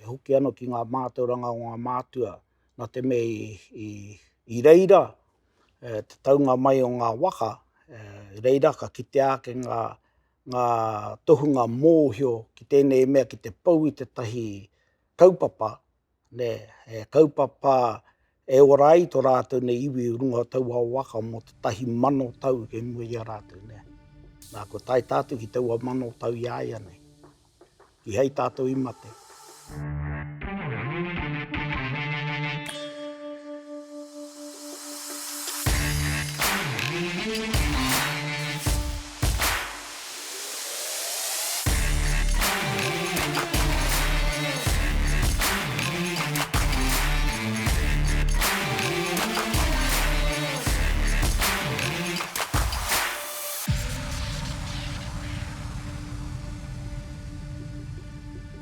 hoki ano ki ngā mātauranga o ngā mātua, nā te me i reira, te taunga mai o ngā waka, reira ka kite ake ngā tohunga mōhio ki tēnei mea ki te pau i te tahi kaupapa, kaupapa e ora ai tō rātou ne iwi runga tau au waka mo te tahi mano tau ke mua i a rātou ne. Nā ko tai tātou ki taua mano tau i aia nei. Ki hei tātou i mate.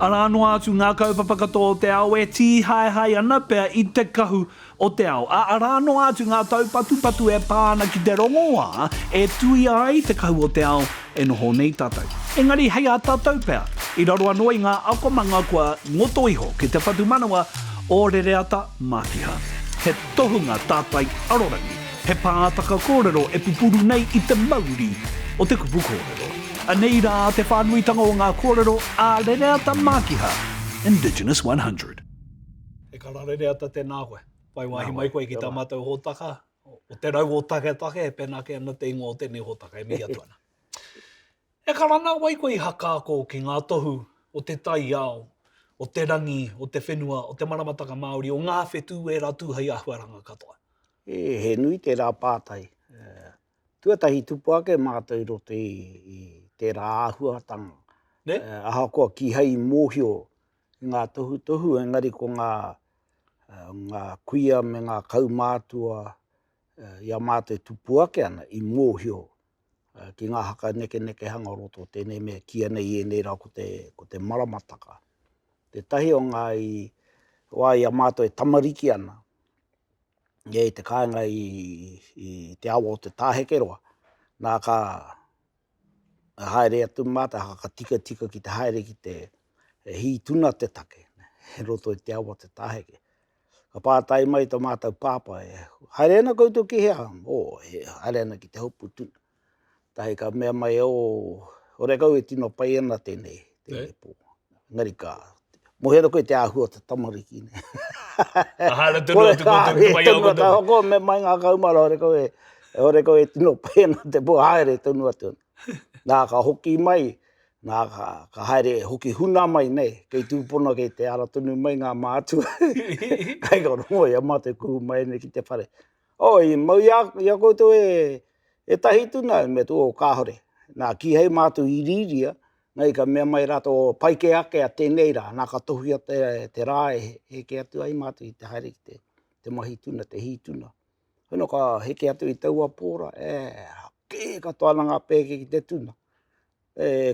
Ara anō atu ngā kaupapa katoa o te ao e tīhaihai ana pea i te kahu o te ao. Ara anō atu ngā taupatu e pāna ki te rongoa e tui ai te kahu o te ao e noho nei tātou. Engari hei a tātou pea, i raro anō i ngā akomanga kua ngoto iho ki te whatu manawa o Rereata Makiha. He tohunga tātai arorangi, he pātaka kōrero e pupuru nei i te Māori o te kupu kōrero. Anei rā te whānuitanga o ngā kōrero a Rereata Makiha, Indigenous 100. E kara Rereata tēnā koe. Pai wahi mai koe ki tā mātou hōtaka. O te rau o take, e pēnā ke ana te ingo o tēnei hōtaka, e mihi atu ana. E kara nā wai koe i hakāko ki ngā tohu o te tai ao, o te rangi, o te whenua, o te Maramataka Māori, o ngā whetū e rā tūhei ahuaranga katoa. He nui te rā pātai. Tuatahi tupu ake mātou i roto i te rā āhuatanga. Aha koa ki hei mōhio i ngā tohu, engari ko ngā kuia me ngā Kaumātua i a mātou tupu ake ana i mōhio ki ngā haka neke hanga roto tēnei mea kia nei e nei rā ko te Maramataka. Te tahi o ngā wā i a mātou e tamariki ana. Te kāinga i te awa o te tāhekeroa. Nā ka haere atu mātai, ka tika ki te haere ki te hi tuna te take. He roto i te awa te tāheke. Ka pātai mai tō mātou pāpa haere ana koutou ki hea. Haere ana ki te hopu tuna. Tahi ka mea mai ore kau e tino pai ana tēnei pō. Ngari ka mohera koe te āhua te tamariki. Ahara tunu atu koutou mai au koutou. Hoko me mai ngā kaumara ore koe e tino pai ana te pō haere tunu atu. Nā ka hoki mai, nā ka haere hoki huna mai nei, kei tūpuna kei te ara tunu mai ngā mātua. Kai ka rongo i a mate kuhu mai nei ki te whare. I mau ia koutou e tahi tuna, me tō o kāhore. Nā ki hei mātua i riria, nei ka mea mai rato pai ke ake a tēnei rā, nā ka tohia te rā e ke atu ai mātua i te haere ki te mahi tuna, te hi tuna. Hono ka heke atu i taua pōra, ke katoa ngā pēke ki te tuna.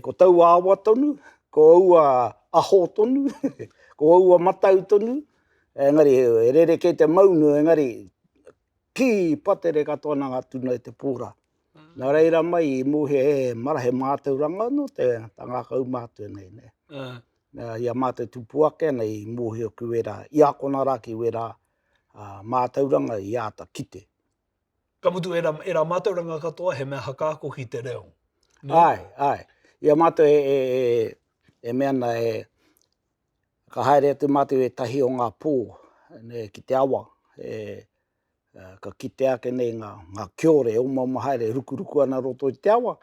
Ko taua awa tonu, ko aua aho tonu, ko aua matau tonu. Engari, e rere kei te maunu, engari, ki patere katoa ngā tuna i te pōra. Nā reira mai i muhe marahe mātauranga no te ngā Kaumātua nei. I a mātou tupu ake nei muhe o ki wera, i a kona rā ki wera mātauranga i āta kite. Ka mutu e rā mātauranga katoa he mea hakāko ki te reo. Ai. I a mātou e mea na ka haere atu mātou e tahi o ngā pō ki te awa. Ka kite ake nei ngā kiore, oma haere rukuruku ana roto i te awa.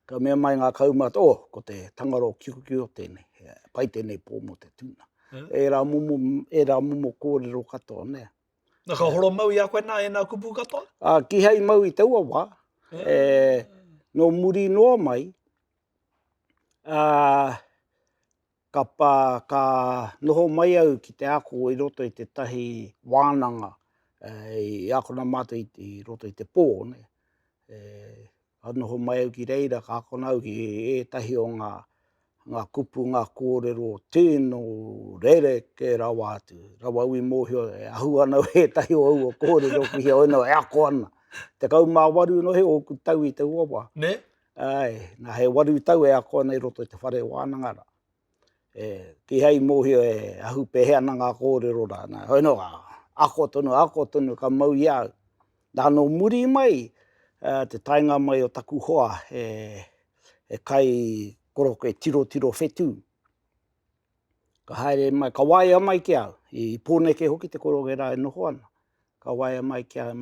Ka mea mai ngā Kaumātua, ko te tangaro kiko tēnei, pai tēnei pō mo te tuna. E rā mumo kōrero katoa, ne. Nā ka horo mau i a koe nā e nā kupu katoa? Ki hei mau i taua wā, no muri noa mai, ka noho mai au ki te ako i roto i te tahi wānanga, i akona mātou i roto i te pō, ne. Noho mai au ki reira, ka akona au ki tahi o ngā kupu, ngā kōrero, tēno, rere ke rawa atu. Rawa ui mōhio, ahu ana e tahi o au o kōrero ki hea oina, ako ana. Te kaumā waru no he o ku tau i te uawa. Ne? Ai, nā he waru tau e ako ana i roto i te whare wānangara. ki hei mōhio ahu peheana ngā kōrero rā. Nā, hoi no, ako tonu, ka mau i au. Nā no muri mai, te tainga mai o taku hoa, kai koroko tiro whetū. Ka haere mai, ka waia mai ki au. I pōneke hoki te koroke rā noho ana. Ka waia mai ki au,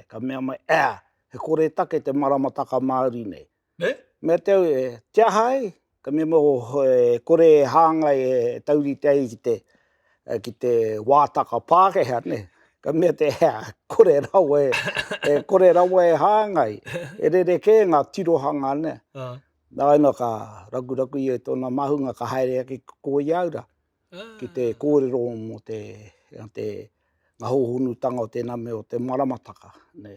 ka mea mai, he kore take te Maramataka Māori nei. Me te au, tia hai, ka mea mo kore hāngai tauri te ai ki te wātaka Pākehā, ne? Ka mea te kore rawa hāngai. E rere ke ngā tirohanga, ne? Nā ina ka raku i tōna mahunga ka haere ake ko i aura. Ki te kōrero mo ngā hohonutanga o tēnā mea o te Maramataka. Ne?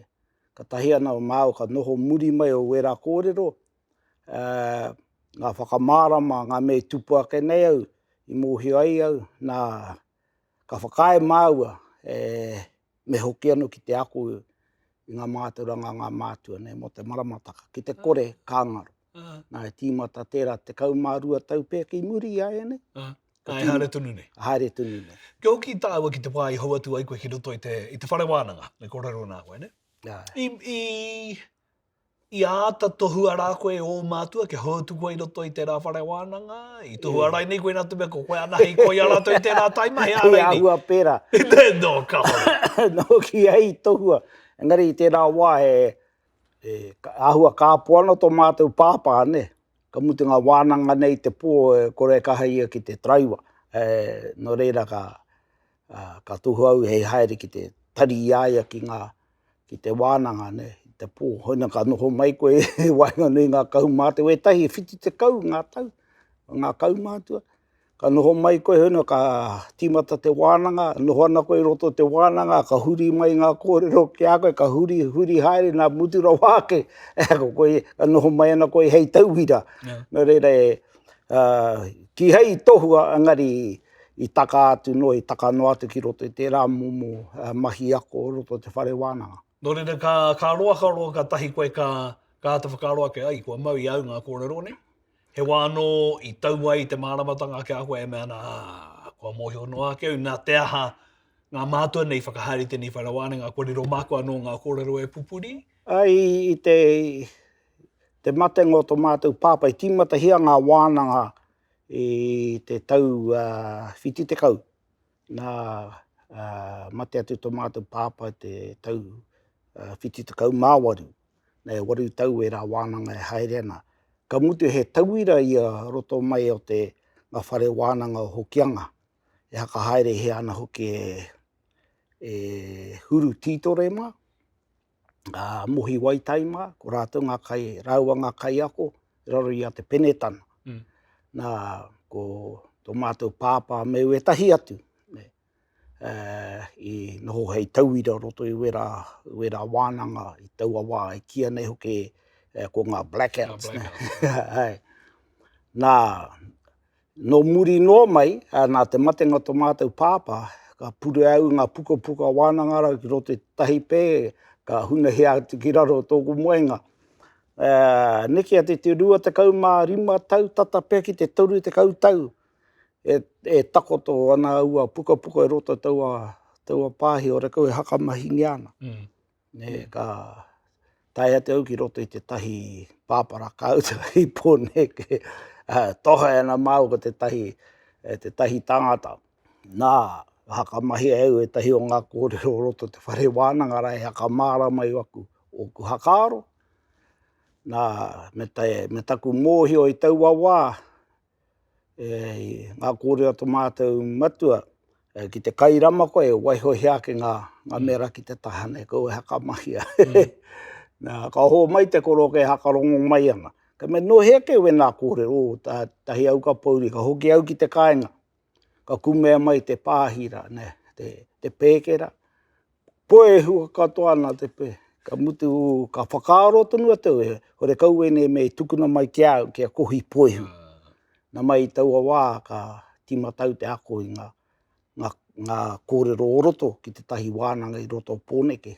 Ka tahi ana o māu ka noho muri mai o wera kōrero. Ngā whakamārama, ngā mea tupu ake nei au, i mōhio ai au, nā ka whakae māua me hoki anu ki te ako i ngā māturanga ngā mātua, ne, mo te Maramataka, ki te kore kāngaro. Nā e tīmata tērā te kaumārua tau pēr ki muri ai, ne? Ai, haere tunu nei. Haere tunu nei. Kia hoki tāua ki te whai hau atu ai koe ki roto i te whare wānanga, me korero nā koe, ne? I āta tohu ara koe o mātua, ke hau atu koe i roto i tērā whare wānanga, i tohu arai nei koe nā te mea ko koe ana hei koe ara toi tērā taima, he arai nei. He ahua pēra. No, ka hore. No ki ai tohua. Engari i tērā wā ahua kāpuana tō mātou pāpā, ne? Ka mutu ngā wānanga nei te pō, kore kahai ki te traiwa. No reira ka tuhu au hei haere ki te tari iaia ki te wānanga, ne? Te pō, hoina ka noho mai koe wainga nui ngā kaumātua. E tahi whiti te kau ngā tau, ngā kaumātua. Ka noho mai koe hoina ka tīmata te wānanga, noho ana koe roto te wānanga, ka huri mai ngā kōrero ki a koe, ka huri haere ngā mutura wāke. Ka noho mai ana koe hei tauhira. No reira ki hei tohua, angari i taka atu no, i taka no atu ki roto i tērā momo mahi ako roto te whare wānanga. No reira, ka roa ka tahi koe ka te whakaroa ke ai, kua mau i au ngā kōrero nei. He wāno i tau ai te Maramatanga ke a koe e mea nā, kua mōhio noa ke au, nā te aha ngā mātua nei whakahari tēnei whare wānanga, kōrero mākua no ngā kōrero e pupuri? Ai, i te matengo tō mātou pāpa, i tīmata hia ngā wānanga i te tau whiti te kau. Nā mate atu tō mātou pāpa te tau whiti te kau māwaru. Nei, waru tau e rā wānanga e haere ana. Ka mutu he tauira ia roto mai o ngā whare wānanga o Hokianga. E haka haere he ana hoki huru tītore mā, mohi waitai mā, ko rātou ngā kai, rāua ngā kai ako, raro ia te penetana. Nā, ko tō mātou pāpā meu e tahi atu. I noho hei tauira roto i wera wānanga, i taua wā, i kia nei hoki ko ngā blackouts. Nā, no muri no mai, nā te matenga tō mātou pāpā, ka pure au ngā puka wānanga rau ki roto i tahi pē, ka huna hea ki raro tōku moenga. Niki a te rua te kau mā rima tau, tata pē ki te toru te kau tau. E takoto ana ua puka e roto taua pāhi o rekau e hakamahingi ana. Ne, ka tai ate au ki roto i te tahi pāpara kauta i pōneke. Toha ana māu ko te tahi tangata. Nā, hakamahi au e tahi o ngā kōrero roto te whare wānanga rai hakamāra mai waku o ku hakaro. Nā, me taku mōhio i taua wā, ngā kōrero tō mātou matua, ki te kairama koe, waiho hea ke ngā mera ki te tahane, ko e hakamahi. Nā, ka ho mai te koroke e hakarongo mai ana. Ka me no hea ke we nā kōrero, tahi au ka pauri, ka hoki au ki te kāinga. Ka kumea mai te pāhira, ne, te pēkera. Poe hua katoa ana te pē. Ka mutu, ka whakaaro tonu atu, hore kau ene me tukuna mai kia au, kia kohi poehu. Nā mai taua wā ka timatau te ako i ngā kōrero o roto ki te tahi wānanga i roto pōneke.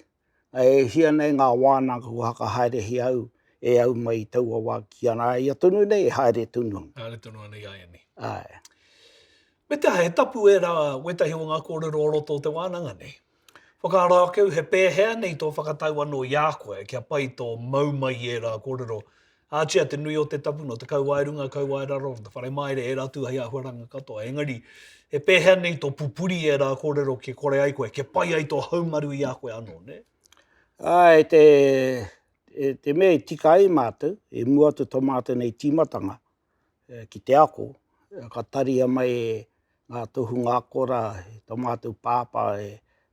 E hia nei ngā wānanga hua haka haere hi au, e au mai taua wā ki ana ia tonu nei, haere tonu. Haere tonu ana ia nei. Ai. Pete he tapu e rā wetahi o ngā kōrero o roto o te wānanga nei. Whakaara keu he pēhea nei tō whakatau anō i a koe, kia pai tō maumai e rā kōrero. Ātia te nui o te tapu no te kauairunga, kauairaro, te whare maere e rā tūhai a huaranga katoa. Engari, he pēhea nei tō pupuri e rā kōrero ke kore ai koe, ke pai ai tō haumaru i a koe anō, ne? Ai, te mea i tika ai mātou, e mua atu tō mātou nei tīmatanga ki te ako. Ka taria mai ngā tohu ngā kora, tō mātou pāpā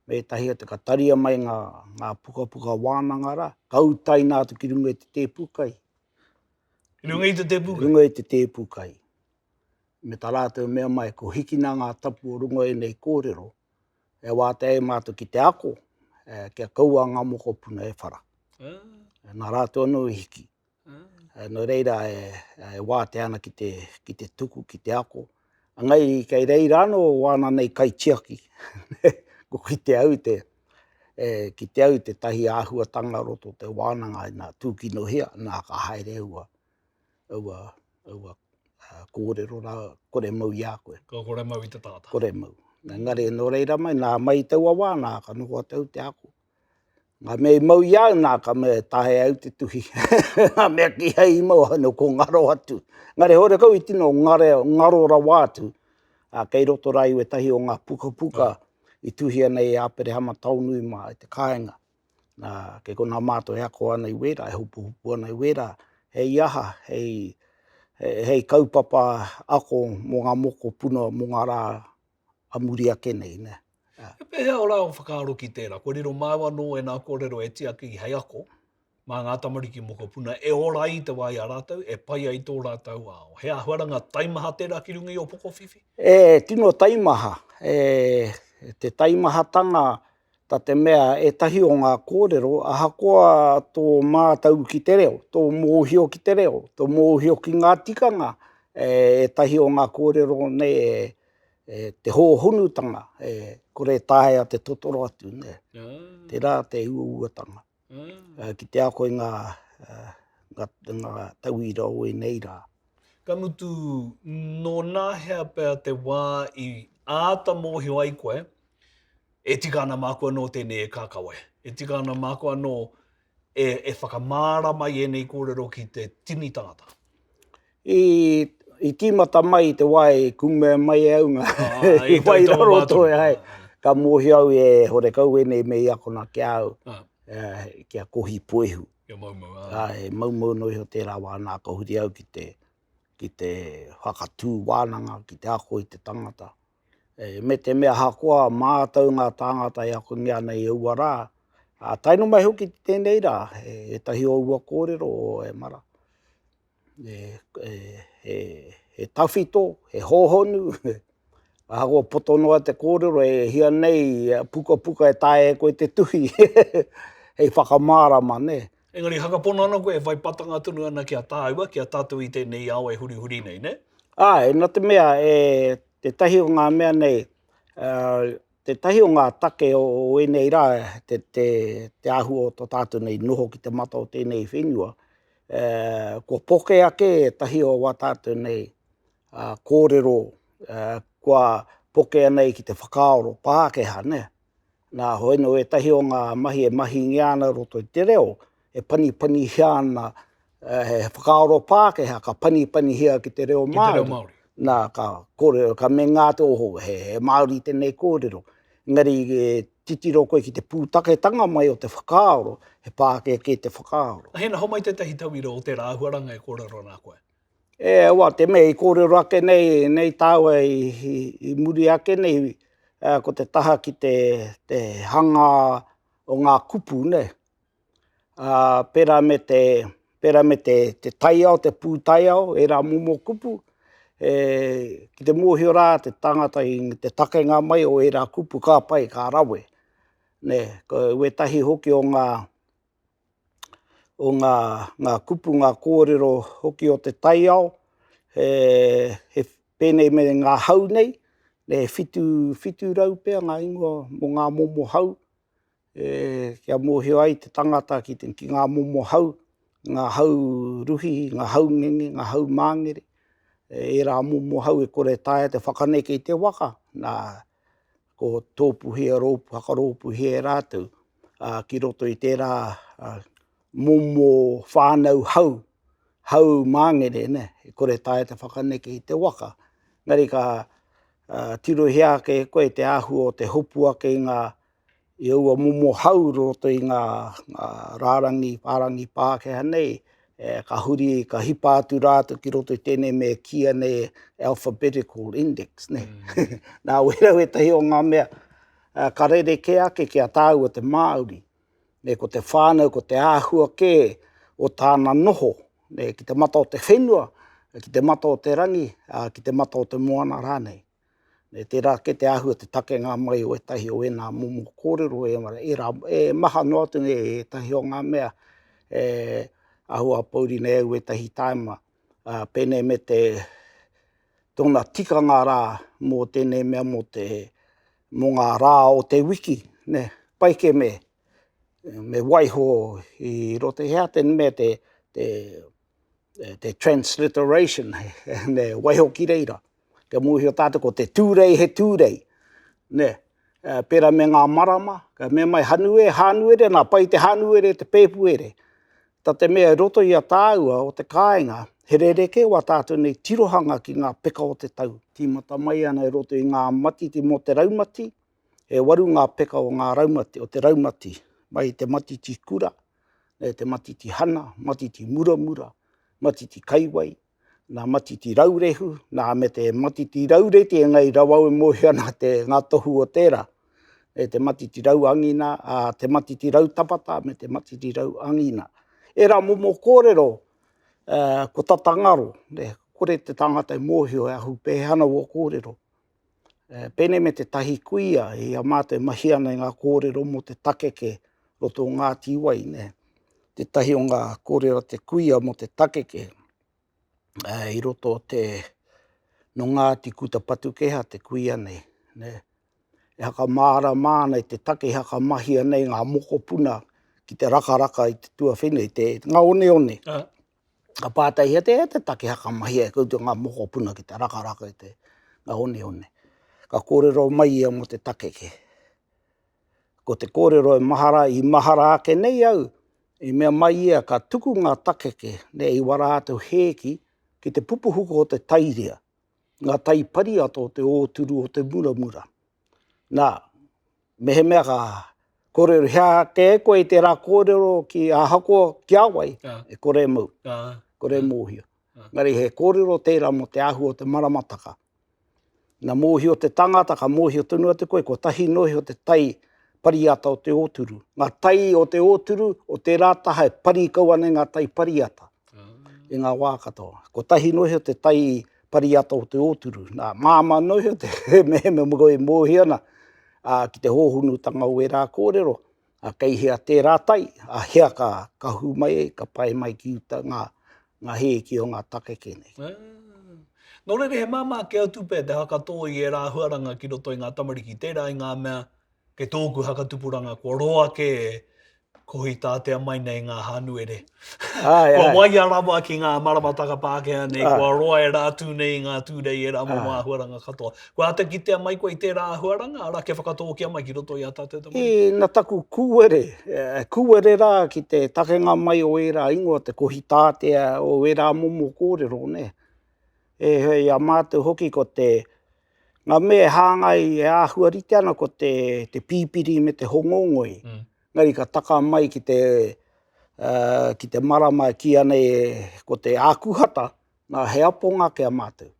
me tahi atu ka taria mai ngā puka wānanga rā. Kau taina atu ki runga i te tēpukai. Runga i te tēpukai? Runga i te tēpukai. Me tā rātou mea mai, ko hiki nā ngā tapu o runga i nei kōrero, e wā te ei mātou ki te ako, kia kaua ngā moko puna e whara. Nā rātou anō i hiki. No reira e wā te ana ki te tuku, ki te ako. Angai, kei reira anō wāna nei kai tiaki. Ko ki te au te tahi āhuatanga roto te wānanga i nā tūkino hea, nā ka haere ua kōrero rā, kore mau i a koe. Ka kore mau i te tāta. Kore mau. Ngare no reira mai, nā mai taua wā, nā ka noho tau te ako. Ngā mea i mau i au, nā ka mea tahe au te tuhi. Ngā mea ki hei i mau, hano ko ngaro atu. Ngare hore kau i tino ngaro ra wātu, kei roto rai ue tahi o ngā puka i tuhi ana i apere hama taunui mā i te kāinga. Kei ko nā mātou e ako ana i wera, e hupu ana i wera, hei aha, hei kaupapa ako mō ngā moko puna mō ngā rā amuri ake nei, ne. E pēhea o rā o whakaaro ki tērā, ko riro māua no e nā kōrero e tiaki i hei ako, mā ngā tamariki moko puna, e ora i te wai a rātou, e pai ai tō rātou ao. Hea huaranga taimaha tērā ki runga i o poko whiwhi? Tino taimaha. Te taimahatanga, ta te mea e tahi o ngā kōrero, ahakoa tō mātau ki te reo, tō mōhio ki te reo, tō mōhio ki ngā tikanga, e tahi o ngā kōrero nei te hōhonutanga, kore tāhea te totoro atu, ne. Te rā te uatanga. Ki te ako i ngā tauira o e nei rā. Ka mutu, no nāhea pēr te wā i āta mōhio ai koe, e tika ana mākua no tēnei e kākawe. E tika ana mākua no e whakamāra mai e nei kōrero ki te tini tangata. I tīmata mai te wai kume mai aunga. I wai raro hai. Ka mōhio au e hore kau e nei mei ako nā kia au. Kia kohi poehu. Kia maumau. Maumau no iho tērā wā nā ka huri au ki te whakatū wānanga, ki te ako i te tangata. Me te mea hakoa mātau ngā tāngata i ako ngia nei ua rā. Taino mai hoki tēnei rā, e tahi o ua kōrero o e mara. He tawhito, he hōhonu, hakoa potonoa te kōrero, e hia nei puka e tae koe te tuhi. Hei whakamārama, ne. Engari, hakapona ana koe, vai patanga tunu ana kia tāua, kia tātou i tēnei ao e huri nei, ne? Nā te mea, te tahi o ngā mea nei, te tahi o ngā take o e nei rā, te ahu o tō tātou nei noho ki te mata o tēnei whenua, ko poke ake tahi o wā tātou nei kōrero, kua poke anei ki te whakaoro Pākehā, ne? Nā hoeno e tahi o ngā mahi e mahi ngiana roto i te reo, e pani hiana he whakaoro Pākehā, ka pani hia ki te reo Māori. Nā ka kōrero, ka me ngā te oho, he Māori tēnei kōrero. Ngari titiro koe ki te pūtaketanga mai o te whakaoro, he Pākehā ki te whakaoro. Hena, hau mai te tahi tauira o te rāhuaranga e kōrero nā koe? Te mea i kōrero ake nei tāua i muri ake nei, ko te taha ki te hanga o ngā kupu, ne? Pera me te taiao, te pū taiao, e rā momo kupu, ki te mōhio rā, te tangata i te takenga mai o e rā kupu kā pai, kā rawe. Ne, ko ue tahi hoki o ngā kupu, ngā kōrero hoki o te taiao, he pēnei me ngā hau nei, ne whitu rau pēr ngā ingoa mo ngā momo hau, kia mōhio ai te tangata ki ngā momo hau, ngā hau ruhi, ngā hau ngenge, ngā hau māngere, e rā mumo hau e kore tae te whakaneke i te waka, nā ko tōpuhia rōpu, hakarōpuhia rātou, ki roto i tērā mumo whānau hau māngere, ne, e kore tae te whakaneke i te waka. Ngari ka tirohia ke koe te āhua o te hopu ake i ngā i aua mumo hau roto i ngā pārangi Pākehā nei, ka huri, ka hipa atu rātou ki roto i tēnei mea kia nei alphabetical index, ne. Nā wera e tahi o ngā mea, ka rereke ake kia tāua te Māori, ne, ko te whānau, ko te āhua ke o tāna noho, ne, ki te mata o te whenua, ki te mata o te rangi, ki te mata o te moana rānei. Ne, tērā ke te āhua te takenga mai o etahi o ena mumo kōrero e maha no atu e tahi o ngā mea ahua pauri nei au etahi taima pēnei me te tōna tikanga rā mō tēnei mea mō ngā rā o te wiki, ne, paike me waiho i roto hea tēnei mea te transliteration, ne, waiho ki reira. Ka mūhi o tātou ko te tūrei he tūrei, ne, pera me ngā marama, ka me mai hānuere, nā pai te hānuere te pēpuere. Tā te mea roto i a tāua o te kāinga, he rereke wa tātou nei tirohanga ki ngā peka o te tau. Tīmata mai ana i roto i ngā matiti mō te raumati, he waru ngā peka o ngā raumati, o te raumati, mai te matiti kura, te matiti hana, matiti muramura, matiti kaiwai, nā matiti raurehu, nā me te matiti raureti, ngai rawau e mōhi ana ngā tohu o tērā. Te matiti rauangina, te matiti rautapata, me te matiti rauangina. E rā momo kōrero, ko tatangaro, kore te tangata i mōhi o ahu pēhana o kōrero. Pēnei me te tahi kuia, i a mātou mahi ana i ngā kōrero mo te takeke roto o ngā tiwai, ne. Te tahi o ngā kōrero te kuia mo te takeke, i roto no Ngāti Kuta Patukeha te kuia nei, ne. E haka māra māna i te take haka mahia nei ngā mokopuna ki te rakaraka i te tuawhine, i te ngā one. Ka pātaihia te take haka mahia i koutou ngā mokopuna ki te rakaraka i te ngā one. Ka kōrero mai ia mo te takeke. Ko te kōrero i mahara ake nei au, i mea mai ia ka tuku ngā takeke, ne, i wara atu hēki, ki te pupuhuko o te tairia, ngā tai pariata o te ōturu o te muramura. Nā, mehe mea ka kōrero hea ke koe i te rā kōrero ki a hako ki awai, e kore mau, kore mōhia. Ngari he kōrero tērā mo te ahu o te Maramataka. Nā mōhi o te tangata, ka mōhi o tunu atu koe, ko tahi nohi o te tai pariata o te ōturu. Ngā tai o te ōturu, o te rātaha e pari kauane ngā tai pariata. I ngā wā katoa. Ko tahi nohi o te tai pariata o te ōturu. Nā māma nohi o te mehe mugo i mōhi ana ki te hōhunutanga o e rā kōrero. Kei hea tērā tai, hea ka hu mai, ka pai mai ki uta ngā hēki o ngā takeke nei. Nō rere he māmā ke autupe te hakatō i e rā huaranga ki roto i ngā tamariki. Tērā i ngā mea ke tōku hakatupuranga, kua roa ke kohi tātea mai nei ngā hānuere. Kua wai a rawa ki ngā Maramataka Pākehā nei, kua roa e rātu nei ngā tūrei e rā mō huaranga katoa. Kua ate ki te mai koe i tērā huaranga, ara ke whakatō ki mai ki roto i a tātou tamari? Nā taku kūere rā ki te takenga mai o e rā ingoa, te kohi tātea o e rā momo kōrero, ne. E a mātou hoki ko te ngā mea hāngai e āhuarite ana ko te pīpiri me te hongongoi. Ngari ka taka mai ki te marama ki anei ko te ākuhata, nā he aponga ke a mātou,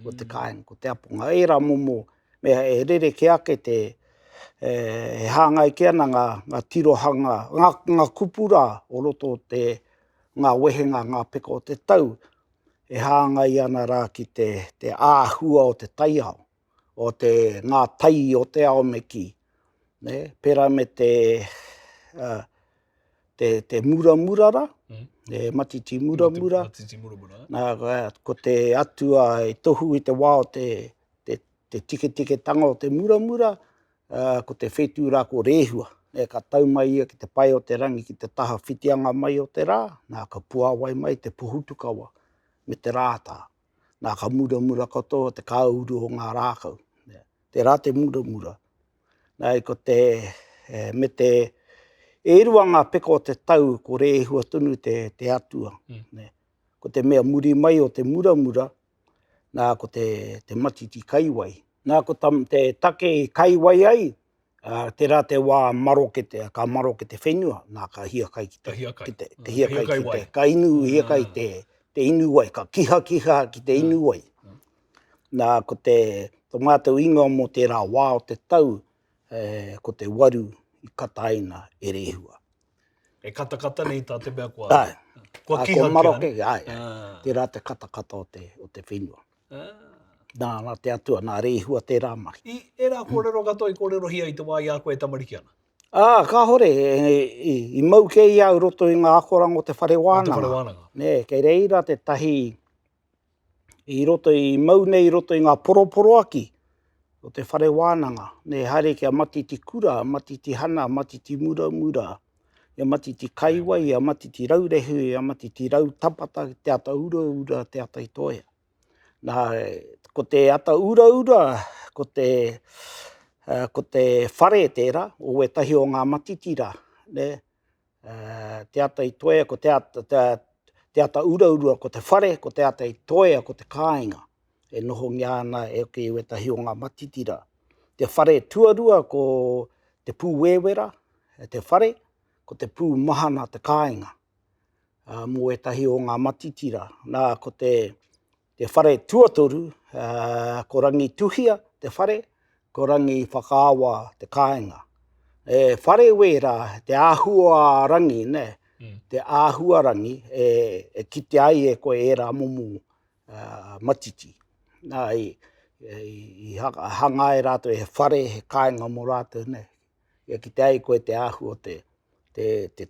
ko te kāinga, ko te aponga. E rā momo, mea e rere ke ake he hāngai ki ana ngā tirohanga, ngā kupura o roto ngā wehenga, ngā peka o te tau, e hāngai ana rā ki te āhua o te taiao, o ngā tai o Te Ao Māori, ne? Pera me te muramura ra, matiti muramura. Ko te atua e tohu i te wā o te tike tanga o te muramura, ko te whetū rā ko rehua. Ka tau mai ia ki te pai o te rangi, ki te taha whitianga mai o te rā, nā ka puawai mai te puhutukawa me te rātā. nā ka mura katoa te kāuru o ngā rākau. Te rā te mura. Nā ko me te e rua ngā peka o te tau ko rehua tunu te atua. Ko te mea muri mai o te mura, nā ko te matiti kaiwai. Nā ko te take kaiwai ai, te rā te wā marokete, ka marokete whenua, nā ka hiakai ki te hiakai ki te, ka inu hiakai te inu wai, ka kiha ki te inu wai. Nā ko te mātou ingoa mo te rā wā o te tau, ko te waru i kataina e rehua. E kata nei tā te mea kua. Ai. Kua Ko maroke, ne? ai. Te rā te kata o te whenua. Nā te atua, nā rehua te rā mahi. E rā kōrero katoa i kōrero hia i te wā i a koe tamariki ana? Ka hore, i mau ke i au roto i ngā akoranga o te whare wānanga. Kei reira te tahi i roto i mau nei roto i ngā poroporo aki o te whare wānanga. Haere kia matiti kura, matiti hana, matiti mura, ia matiti kaiwai, ia matiti raurehu, ia matiti rau tapata, te ata ura, te ata i toia. Ko te ata ura, ko te whare tērā, o e tahi o ngā matiti rā. Te ata i toia, ko te ata ura, ko te whare, ko te ata i toia, ko te kāinga. E noho ngia ana e o tahi o ngā matiti rā. Te whare tuarua, ko te pū wewera, te whare, ko te pū mahana, te kāinga. Mo e tahi o ngā matiti rā. Ko te whare tuatoru, ko rangi tuhia, te whare, ko rangi whakaawa, te kāinga. Whare wera, te āhua rangi, te āhua rangi, e kite ai e koe e rā momo matiti. I hanga e rātou he whare, he kāinga mo rātou, e kite ai koe te āhua te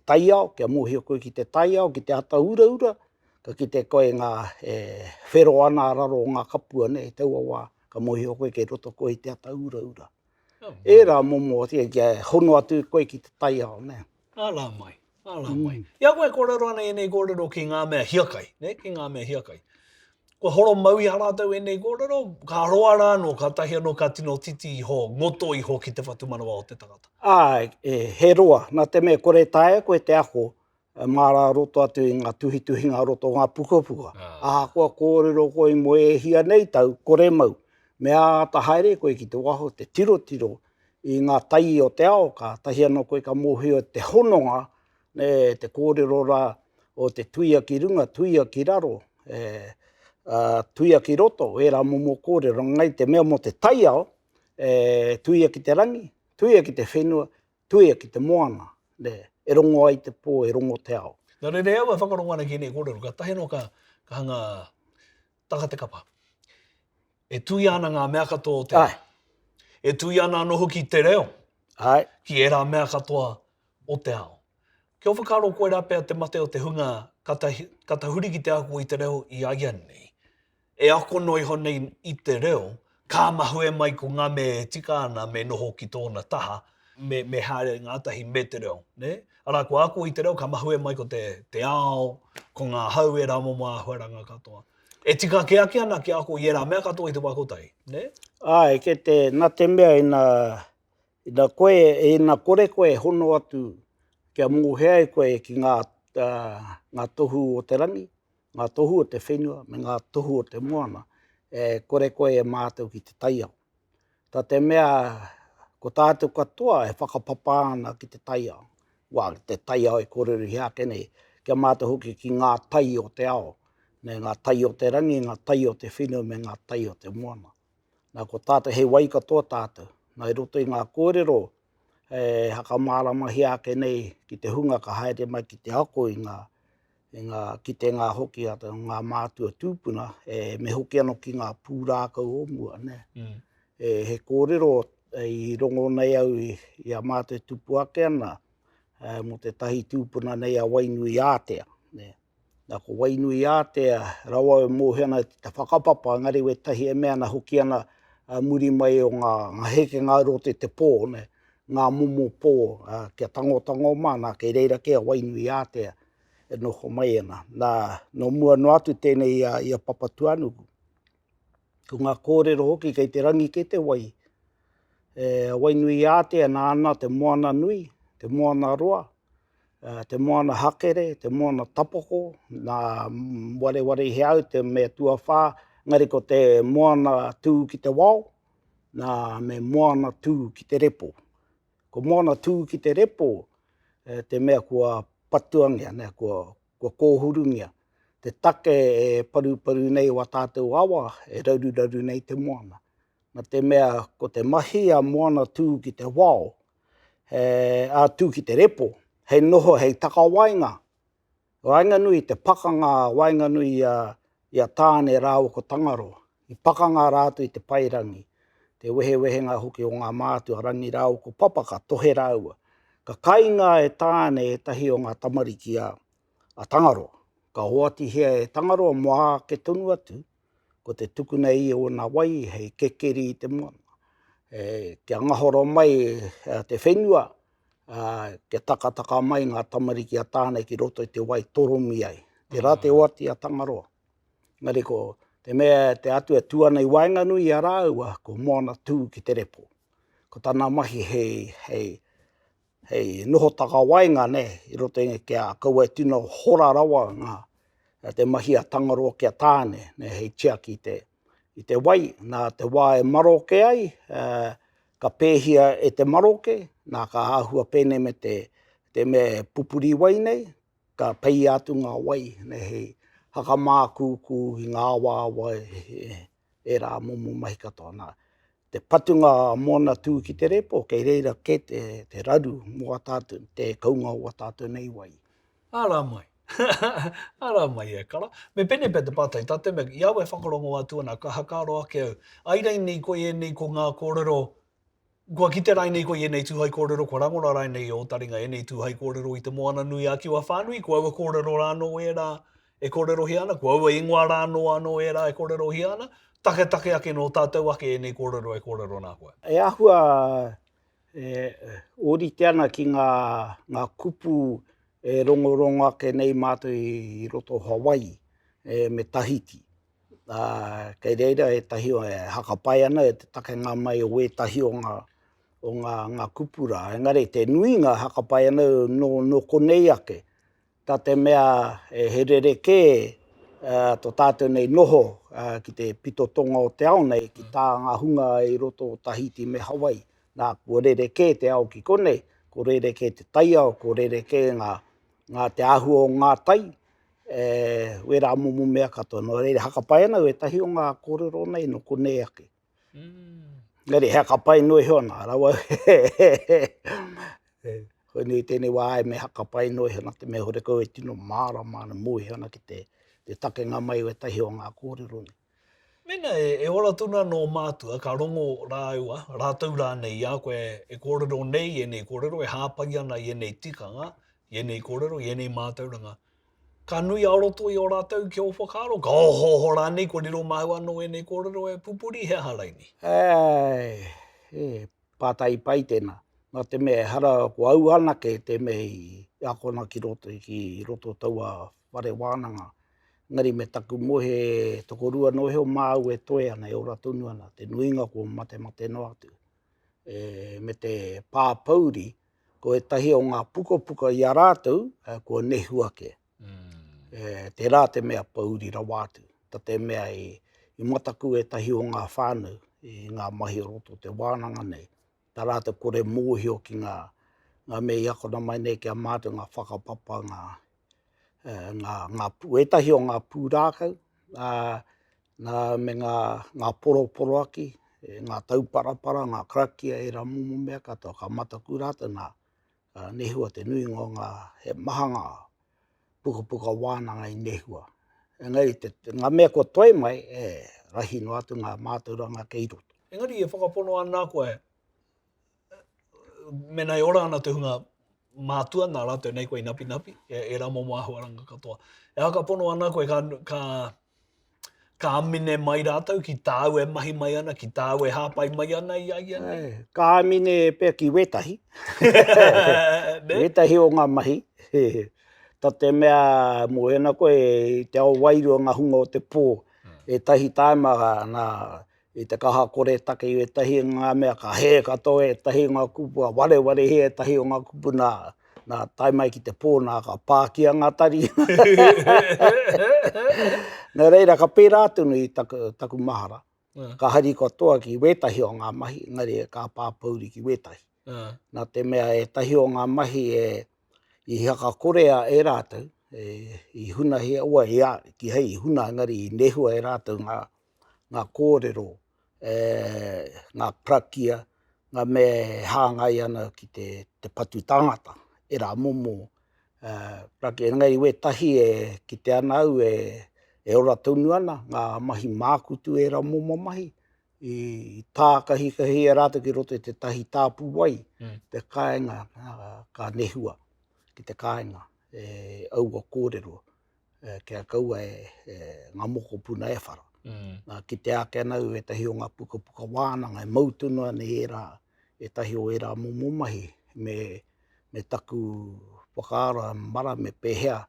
taiao, kia mōhio koe ki te taiao, ki te ata ura, ka ki te koe ngā whero ana raro o ngā kapua, te ua ka mōhio koe kei roto koe i te ata ura. E rā momo, kia hono atu koe ki te taiao. Ala mai. Ia koe kōrero ana e nei kōrero ki ngā mea hiakai, ki ngā mea hiakai. Ko horo maui a rātou e nei kōrero, ka roa rā no ka tahi anō ka tino titi i ho, ngoto i ho ki te whatu manawa o te tangata. He roa. Nā te mea kore tae koe te ako, mārā roto atu i ngā tuhi-tuhinga roto ngā puka. Koa kōrero koe mo e hia nei tau, kore mau. Mea ata haere koe ki te waho, te tiro i ngā tai o te ao, ka tahi anō koe ka mōhio te hononga, te kōrero rā o te tuia ki runga, tuia ki raro, tuia ki roto, e rā momo kōrero, ngai te mea mo te taiao, tuia ki te rangi, tuia ki te whenua, tuia ki te moana, e rongo ai te pō, e rongo te ao. Nā re awa whakarongo ana ki nei kōrero, ka tahi anō ka hanga taka te kapa. E tui ana ngā mea katoa o te ao. E tui ana anō hoki te reo, ki e rā mea katoa o te ao. Kia whakaro koe rā pēr te mate o te hunga katahuri ki te ako i te reo i aia nei. E ako noi honei i te reo, ka mahue mai ko ngā me tika ana me noho ki tōna taha, me haere ngā tahi me te reo. Arā ko ako i te reo, ka mahue mai ko te ao, ko ngā hau e rā momo a huaranga katoa. E tika ke ake ana ki ako i e rā mea katoa i te wakotai, nā te mea ina kore koe hono atu kia mōhea e koe ki ngā tohu o te rangi, ngā tohu o te whenua, me ngā tohu o te moana, kore koe e mātou ki te taiao. Tā te mea, ko tātou katoa e whakapapa ana ki te taiao. Te taiao e kōrero hi ake nei, kia mātou hoki ki ngā tai o te ao, ngā tai o te rangi, ngā tai o te whenua, me ngā tai o te moana. Ko tātou he wai katoa tātou. Nā i roto i ngā kōrero, haka māramahi ake nei ki te hunga ka haere mai ki te ako ki te ngā hoki ata ngā mātua tūpuna, me hoki anō ki ngā pūrākau omua. He kōrero i rongo nei au i a mātua tupu ake ana, mo te tahi tūpuna nei a Wainui Ātea. Ko Wainui Ātea, rawa e mōhena te whakapapa, ngari we tahi e mea na hoki ana muri mai o ngā heke ngā rote te pō, ngā momo pō, kia tango mana, kei reira kia Wainui Ātea, e noho mai ana. No mua no atu tēnei i a papatuanuku. Ko ngā kōrero hoki kei te rangi ke te wai. Wai nui ātea nā ana te moana nui, te moana roa, te moana hakere, te moana tapoko, nā ware he au te mea tua whā, ngari ko te moana tū ki te wao, nā me moana tū ki te repo. Ko moana tū ki te repo, te mea kua patuangia, kua kōhurungia. Te take e paru nei wa tātou awa, e rauru nei te moana. Nā te mea ko te mahi a moana tū ki te wao, tū ki te repo, hei noho, hei taka wainga. Wainga nui, te pakanga wainga nui ia tāne rāua ko Tangaroa. I pakanga rātu i te pairangi. Te wehenga hoki o ngā mātua rangi rāu ko papaka, tohe rāua. Ka kainga e tāne e tahi o ngā tamariki a Tangaroa. Ka hoati hea e Tangaroa moa ke tonu atu, ko te tukuna i o nā wai hei kekeri i te moana. Kia ngahoro mai te whenua, kia takataka mai ngā tamariki a tāne ki roto i te wai toromi ai. Te rā te hoati a Tangaroa. Ngari ko te mea te atu e tuana i wainga nui a rāua, ko moana tū ki te repo. Ko tāna mahi hei noho taka wainga i roto i kia kaua e tino hora rawa te mahi a Tangaroa kia tāne, hei tiaki i te wai, nā te wā e maroke ai, ka pēhia e te maroke, nā ka āhua pēne me te me pupuri wai nei, ka pei atu ngā wai, hei hakamākūkū i ngā awa e rā momo mahi katoa. Nā te patunga moana tū ki te repo, kei reira ke te raru mua tātou, te kaunga ua tātou nei wai. Ara mai. Ara mai e kara. Me pene pe te pātai, tā te mea, iau e whakarongo atu ana, ka hakaro ake au. Airei nei ko e nei ko ngā kōrero, kua ki te rai nei ko e nei tūhai kōrero, kua rangora rai nei o taringa e nei tūhai kōrero i te moana nui a kiwa whānui, kua aua kōrero rāno e rā e kōrero hi ana, kua aua ingoa rāno anō e rā e kōrero hi ana, take ake no tātou ake e nei kōrero nā koe. E ahua orite ana ki ngā kupu e rongorongo ake nei mātou i roto Hawaii me Tahiti. Kei reira e tahi o hakapai ana e te take ngā mai o e tahi o ngā kupura. Engari te nuinga hakapai ana no konei ake. Tā te mea he rereke tō tātou nei noho ki te pito tonga o te ao nei, ki tā ngā hunga i roto o Tahiti me Hawaii. Nā kua rereke te ao ki konei, ko rereke te taiao, ko rereke ngā te āhua o ngā tai, we rā momo mea katoa. No reire hakapai ana e tahi o ngā kōrero nei no konei ake. Ngari hakapai noi hona, rawa. Hoi nui tēnei wā ai me hakapai noi hona te mea hore kau e tino māra mui hona ki te take ngā mai o e tahi o ngā kōrero nei. Mena e ora tuna no mātua, ka rongo rāua, rātau rā nei, a koe e kōrero nei, e nei kōrero, e hāpai ana i e nei tikanga, i e nei kōrero, i e nei mātauranga. Ka nui aroto i o rātau ki o whakaro, ka oho rā nei, ko riro māu anō e nei kōrero e pupuri, he harai ni. Pātai pai tēnā. Nā te mea hara ko au anake te mea i akona ki roto taua whare wānanga. Ngari me taku mohe tokorua no heo māu e toe ana e ora tonu ana. Te nuinga ko mate no atu. Me te pāpauri, ko e tahi o ngā puka i a rātou, ko nehu ake. Te rā te mea pauri rawātu. Ta te mea i mataku e tahi o ngā whānau, i ngā mahi roto te wānanga nei. Tā rātou kore mōhio ki ngā mea i akona mai nei kia mātou ngā whakapapa e tahi o ngā pūrākau, me ngā poro aki, ngā tauparapara, ngā krakia e rā momo mea katoa, ka mataku rātou nā nehua te nuinga o he maha ngā puka wānanga i nehua. Engari, ngā mea kua toi mai, rahi no atu ngā mātauranga kei roto. Engari, e whakapono ana koe, mena e ora ana te hunga mātua, nā rātou nei koe napi, e rā momo ahuaranga katoa. E whakapono ana koe ka amine mai rātou, ki tāu e mahi mai ana, ki tāu e hāpai mai ana i ai ana. Ka amine pēr ki wetahi. Wetahi o ngā mahi. Tā te mea mo ena koe te ao wairua ngā hunga o te pō. E tahi taima nā i te kaha kore take i e tahi ngā mea ka he katoa e tahi ngā kupu a ware he e tahi o ngā kupu nā taimai ki te pō nā ka pākia ngā tari. Nā reira ka pērā tunu i taku mahara. Ka hari katoa ki wetahi o ngā mahi, ngari e ka pāpauri ki wetahi. Nā te mea e tahi o ngā mahi i haka korea e rātou, i huna hea ua ki hei huna ngari i nehua e rātou ngā kōrero, ngā prakia, ngā me hāngai ana ki te patu tangata, e rā momo. Prakia ngai we tahi ki te anau e ora taunu ana, ngā mahi mākutu e rā momo mahi, i tākahi e rātou ki roto i te tahi tāpu wai, te kāinga ka nehua ki te kāinga, aua kōrero, kia kaua ngā moko puna e whara. Ki te ake anau e tahi o ngā puka wānanga, e mautunu ana e rā, e tahi o e rā momo mahi, me taku whakaara mara me pēhea,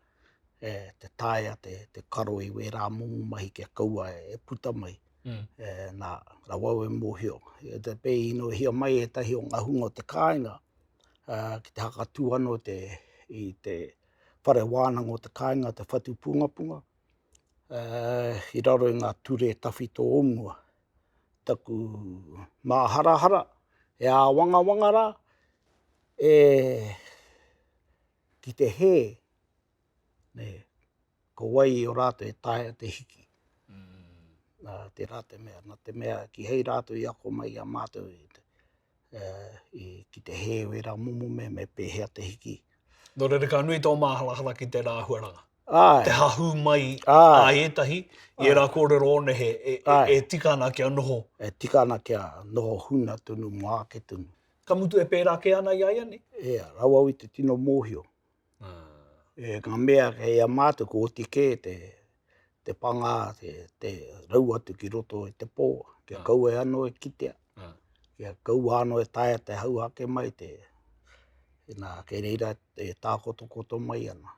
te tāia, te karo i e rā momo mahi kia kaua e puta mai. Nā wau e mōhio. Te pē ino hia mai e tahi o ngā hunga o te kāinga, ki te hakatū ano i te whare wānanga o te kāinga, te whatu punga. I raro i ngā ture tawhi tō omua, taku mā harahara, e a wanga rā, ki te he, ko wai o rātou e tāia te hiki. Te rā te mea, ki hei rātou i ako mai a mātou ki te he o rā momo me pēhea te hiki. Nō reira ka nui tō māhala ki te rā huaranga. Ai. Te hahu mai a etahi, i rā kōrero one e tika ana kia noho. E tika ana kia noho huna tunu, moake tunu. Ka mutu e pērā ke ana i aia ni? Rawau i te tino mōhio. Ngā mea kei a mātou ko otike te panga, te rau atu ki roto i te pō, kia kaua e ano e kitea, kia kaua ano e taia te hau hake mai kei reira e tākoto mai ana.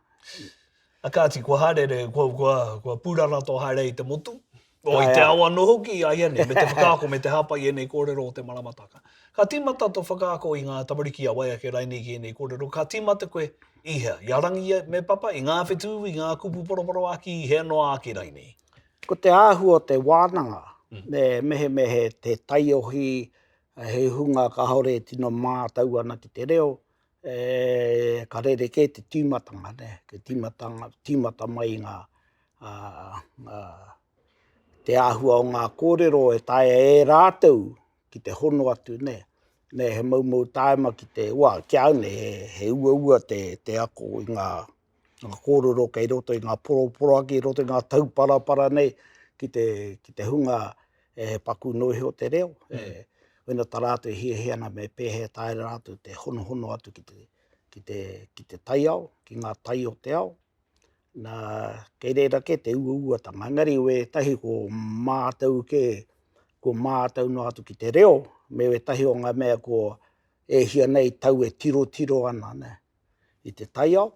A kāti, kua haere, kua pūrara tō haere i te motu, o i te awa no hoki i aia ne, me te whakaako, me te hapa i enei kōrero o te Maramataka. Ka tīmata tō whakaako i ngā tamariki a waia ke rainei ki enei kōrero, ka tīmata koe iha, iarangi me papa, i ngā whetū, i ngā kupu poroporo aki, i he noa ake rainei. Ko te āhua o te wānanga, mehe te taiohi, he hunga ka haore tino mātau ana ki te reo, ka rereke te tīmatanga, ke tīmata mai ngā te āhua o ngā kōrero e taia e rātou ki te hono atu, he maumau tāima ki te, kia aune, he ua te ako i ngā kōrero kei roto i ngā poroporo aki, roto i ngā tauparapara ki te hunga paku nohi o te reo. Wena tā rātou hia ana me pēhea tāi rātou te hono atu ki te taiao, ki ngā tai o te ao. Nā kei reira ke te ua tanga. Ngari we tahi ko mātau no atu ki te reo, me we tahi o ngā mea ko hia nei tau e tiro ana. I te taiao,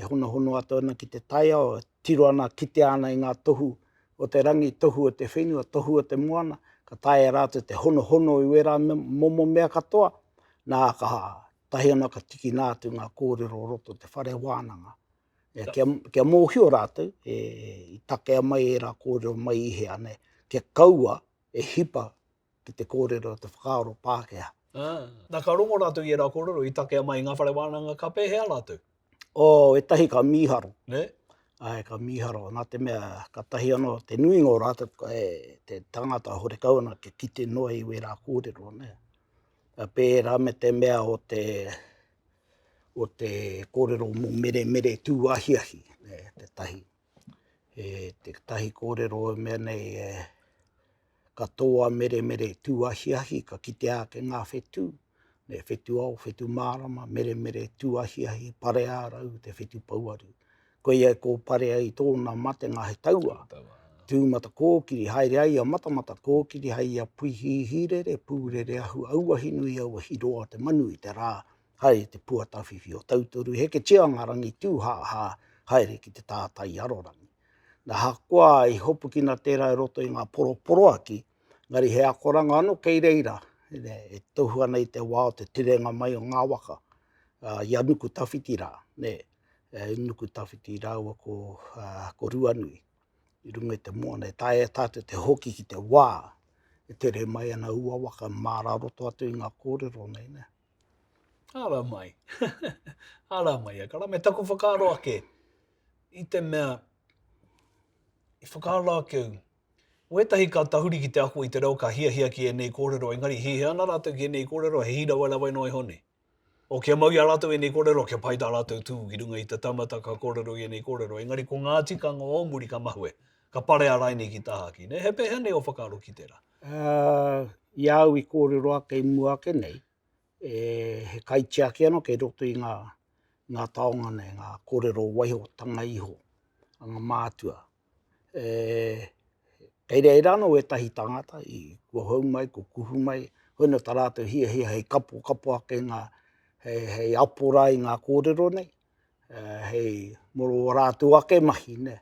hono atu ana ki te taiao, tiro ana, kite ana i ngā tohu o te rangi, tohu o te whenua, tohu o te moana, ka taia rātou te hono i wera momo mea katoa, nā ka tahi ana ka tiki nātu ngā kōrero roto te whare wānanga. Kia mōhio rātou, i takea mai e rā kōrero mai i hea, kia kaua e hipa ki te kōrero te whakaaro Pākehā. Nā ka rongo rātou i e rā kōrero, i takea mai ngā whare wānanga, ka pēhea rātou? E tahi ka mīharo. Ka mīharo, nā te mea, ka tahi ano, te nuingo rātou, te tangata hore kauna, ke kite noa i wera kōrero, pērā me te mea o te kōrero mo mere tūahiahi, te tahi. Te tahi kōrero mea nei, katoa mere tūahiahi, ka kite ake ngā whetū, whetū ao, whetū mārama, mere tūahiahi, pare ārau, te whetū pauaru. Ko ia ko pare ai tōna mate ngā he taua, tūmata kōkiri, haere ai a matamata kōkiri, hei a puihihirere, pūrere ahu, auahinui auahi roa te manu i te rā, haere te puatawhiwhi o tautoru, heke tia ngarangi tū haere ki te tātai arorangi. Na hakoa I hopu kina tērā roto I ngā poroporo aki, ngari he akoranga anō kei reira, e tohu ana I te wā o te tirenga mai o ngā waka, I anuku tawhiti rā, anuku tawhiti rā ua ko Ruanui, I runga I te moana, e tae tātou te hoki ki te wā, e tere mai ana ua waka mara roto atu I ngā kōrero nei, ne. Ara mai. Ara mai. Kara me taku whakaaro ake. I te mea, I whakaaro ake, Wetahi ka tahuri ki te ako I te reo ka hia ki e nei kōrero, engari he ana rātou ki e nei kōrero, he hira wala wai noi hone. O kia mau ia rātou e nei kōrero, kia pai tā rātou tū ki runga I te tamata ka kōrero I e nei kōrero. Engari ko ngā tikanga o muri ka mahue, ka pare a raini ki tahaki. Ne? He pehe nei o whakaaro ki tērā. I au I kōrero ake I mua ake nei, he kaiti ake anō kei roto I ngā taonga nei, ngā kōrero waiho, tanga iho, ngā mātua. Kei rei rano e tahi tangata, I kua hau mai, kua kuhu mai, hoina tā rātou hia hei kapo ake ngā, hei apora I ngā kōrero nei, hei moro rātou ake mahi, ne.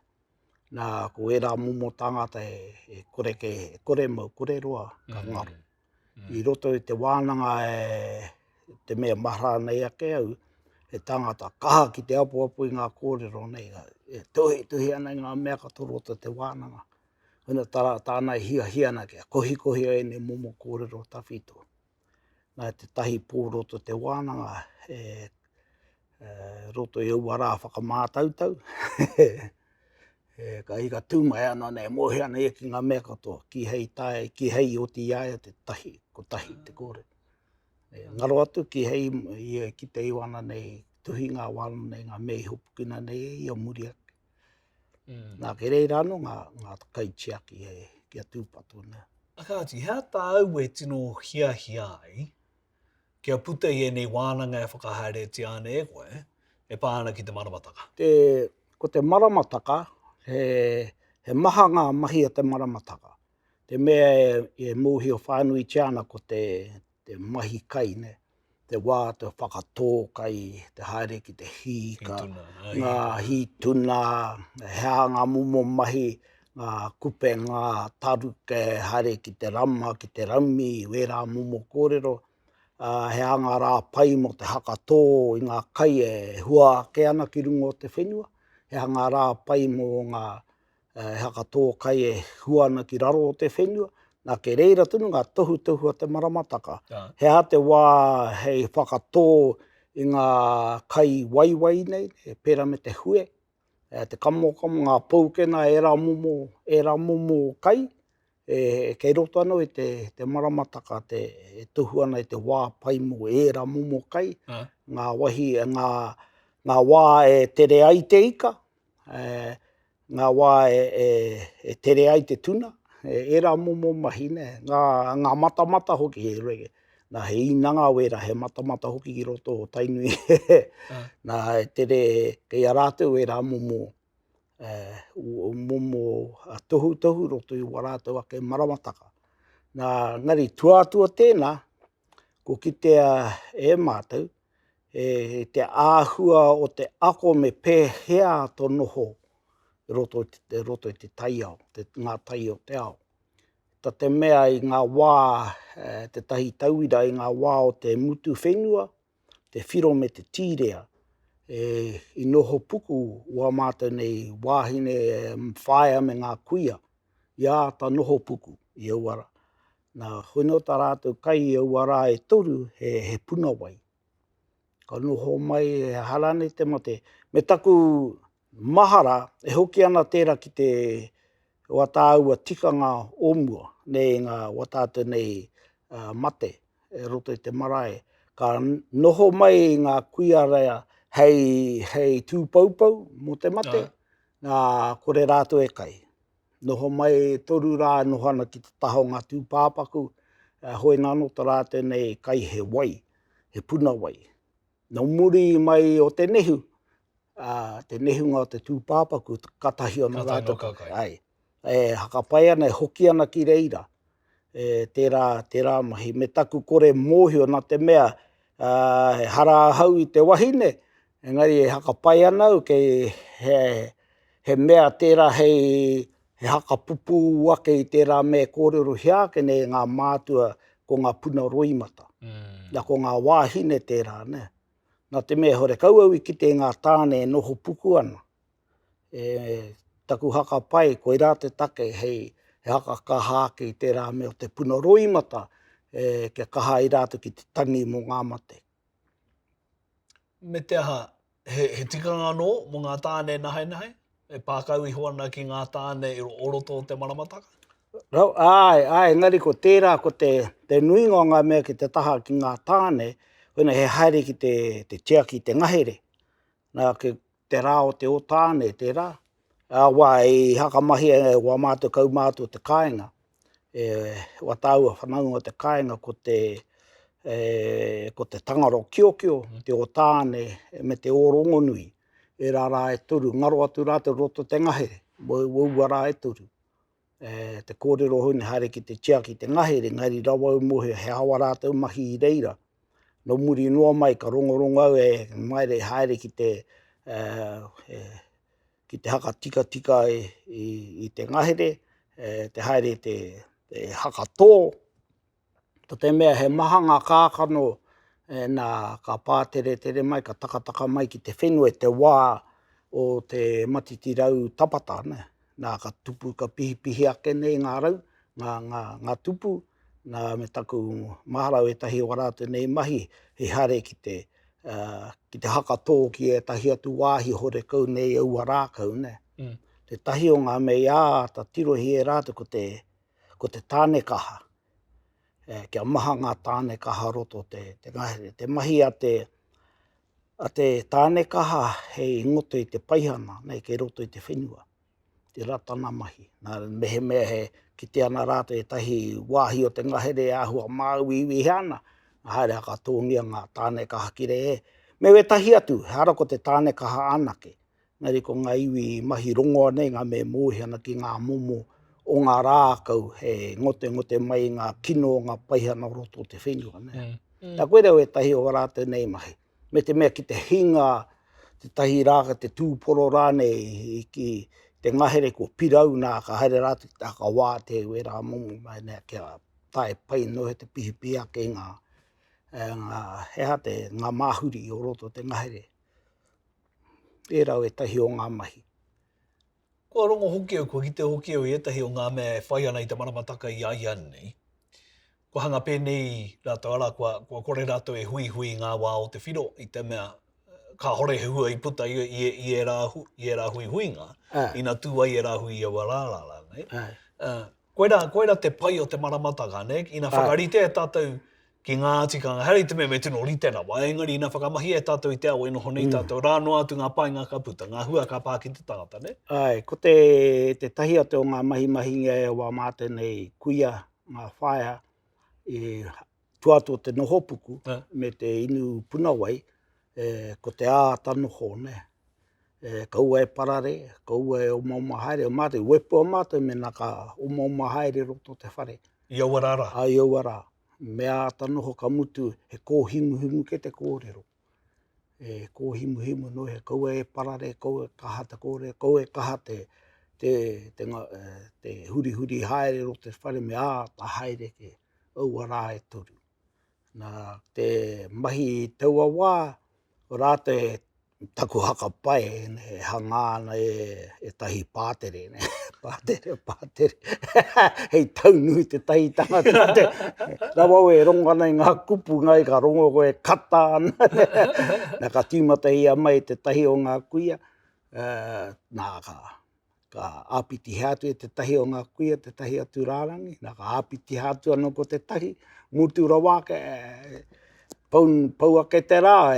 Nā ko e rā momo tangata e kore mau, kore roa, ka ngaru. I roto I te wānanga te mea mahara nei ake au, he tangata kaha ki te apu I ngā kōrero nei, e tuhi ana I ngā mea katoru o te wānanga. Hoina tāna hia ana kia kohi e ne momo kōrero tawhito. Nā te tahi pō roto te wānanga, roto I au arā whakamātautau. Ka hika tūmai ana nei, mohe ana ia ki ngā mea katoa, ki hei o te iaia te tahi, ko tahi te kore. Ngaro atu ki hei ki te iwana nei, tuhi ngā wāna nei, ngā mea hopukina nei I a muri ake. Nā ke reira anō ngā kaiti aki kia tūpato. Akāti, hea tāu e tino hia ai, kia puta I e nei wānanga e whakahaere te ane e koe, e pāna ki te Maramataka. Ko te Maramataka, he maha ngā mahi a te Maramataka. Te mea e mōhi o whānui tiana ko te mahi kai, ne. Te wā, te whakatō kai, te haere ki te hika, ngā hituna, hea ngā momo mahi, ngā kupe, ngā taruke, haere ki te rama, ki te rami, wērā momo kōrero, hea ngā rā pai mo te hakatō, I ngā kai e hua ake ana ki runga o te whenua, hea ngā rā pai mo ngā hakatō kai e hua ana ki raro o te whenua, nā ke reira tunu ngā tohu a te Maramataka. Hea te wā hei whakatō I ngā kai waiwai nei, e pēra me te hue, te kamo ngā paukena e rā momo kai, kei roto anō I te Maramataka, e tohu ana I te wā pai mo e rā momo kai, ngā wā e tere ai te ika, ngā wā e tere ai te tuna, e rā momo mahi, ne. Ngā matamata hoki he rege. Nā he inanga wera, he matamata hoki ki roto o tainui. Nā tere kei a rātou e rā momo, tohu roto I wā rātou ake Maramataka. Nā ngari tuatua tēnā, ko kitea e mātou, te āhua o te ako me pēhea to noho roto I te taiao, ngā taiao te ao. Ta te mea I ngā wā, te tahi tauira I ngā wā o te mutu whenua, te whiro me te tīrea, I noho puku ua mātou nei wāhine whaia me ngā kuia, ia ta noho puku I auara. Nā hoino tā rātou kai I auara e toru he punawai. Ka noho mai e harane te mate. Me taku mahara e hoki ana tērā ki te wataua tikanga omua, nei ngā watātou nei mate, roto I te marae. Ka noho mai ngā kuia rea hei tūpaupau mo te mate, ngā kore rātou e kai. Noho mai toru rā noho ana ki te taho ngā tūpāpaku, hoi nano tā rātou nei kai he wai, he puna wai. Nau muri mai o te nehu, te nehunga o te tūpāpaku, katahi ona rātou kai. Hakapai ana, hoki ana ki reira, tērā mahi. Me taku kore mōhio nā te mea, hara hau I te wahine, engari hakapai ana au kei he he mea tērā he haka pupu wake I tērā mea kōrero hiake nei ngā mātua ko ngā puna roimata. Na ko ngā wāhine tērā, ne. Nā te mea hore kauau I kite ngā tāne noho puku ana. Taku haka pai, ko I rā te take hei he haka kaha ki tērā mea o te puna roimata, ke kaha I rātu ki te tangi mō ngā mate. Me te aha, he tikanga no mō ngā tāne nahe? E pākau I hoana ki ngā tāne I oroto o te Maramataka? Rau, ai, ngari ko tērā ko te nuinga o ngā mea ki te taha ki ngā tāne, hoina he haere ki te tia ki te ngahere. Nā ke te rā o te o tāne tērā. Wā I hakamahi wā mātua Kaumātua te kāinga. Wā tāua whanaunga o te kāinga ko te tangaro kiokio, te o tāne me te o rongonui. E rā e turu, ngaro atu rā te roto te ngahere, waua rā e turu. Te kōrero hone haere ki te tia ki te ngahere, ngari rawa mohe he hawa rā tau mahi I reira. No muri noa mai ka rongorongo au maire haere ki te haka tika I te ngahere, te haere te haka tō. Te mea he mahanga kākano nā ka pātere mai, ka takataka mai ki te whenua te wā o te matitirau tapata, ne? Nā ka tupu ka pihipihi ake nei ngā rau, ngā tupu, nā me taku maharau e tahi o rātu nei mahi, he haere ki te haka tō ki e tahi atu wāhi hore kau nei aua rākau, ne? Te tahi o ngā mei ta tirohi e rātu ko te tāne kaha. Kia maha ngā tāne kaha roto te ngahere. Te mahi a te tāne kaha hei ngoto I te paihana, nei kei roto I te whenua. Te ratana mahi. Nā mehe mea he kite ana rātu e tahi wāhi o te ngahere āhua māuiwi ana. Haere haka tōngia ngā tāne kaha ki re. Me we tahi atu, hara ko te tāne kaha anake. Ngari ko ngā iwi mahi rongoa nei ngā me mōhi ana ki ngā momo o ngā rākau he ngote mai ngā kino o ngā paihana roto o te whenua. Tā koe reo e tahi o rātou nei mahi. Me te mea ki te hinga, te tahi rāka, te tūporo rānei ki te ngahere ko pirau nā ka haere rātu ki te haka wā te ue rā momo mai nea kia tae pai no he te pihipi ake ngā māhuri o roto te ngahere. E rau e tahi o ngā mahi. Kua rongo hoki au, kua kite hoki au I etahi o ngā mea e whai ana I te Maramataka I ai nei. Kua hanga pēnei rātou ara, kua kore rātou e hui ngā wā o te whiro I te mea ka hore he hua I puta I e rā hui ngā. Ina tū ai e rā hui au rārara, nei? Koe rā te pai o te Maramataka, nei? Ina whakarite e tātou ki ngā tikanga. Heri te mea me tino rite rawa, engari ina whakamahi e tātou I te ao e noho nei tātou rānoa atu ngā pai ngā ka puta, ngā hua ka pā ki te tangata, ne? Ai, ko te tahi atu o ngā mahi e wā māte nei kuia, ngā whaia, tuatu o te nohopuku, me te inu punawai, ko te ātanoho, ne? Kaua e parare, kaua e o maumahaere, o mātou, wepo o mātou me nā ka o maumahaere roto te whare. I auarara. Ai auara. Mea ātanoho ka mutu, he kōhimuhimu ke te kōrero. Kōhimuhimu no he kaua e parare, kaua e kaha te kōrero, kaua e kaha te huri haere roto te whare me āta haere ke auara e toru. Nā te mahi taua wā, o rātou e taku haka pai, he hangāna e tahi pātere, ne? Pātere. Hei taunui te tahi tangata. Rawa e rongo nei ngā kupu ngai ka rongo koe kata ana. Nā ka tīmata ia mai te tahi o ngā kuia. Nā ka āpiti hātu e te tahi o ngā kuia, te tahi atu rārangi. Nā ka āpiti hātu anō ko te tahi. Mutu rawa ke pau ake te rā,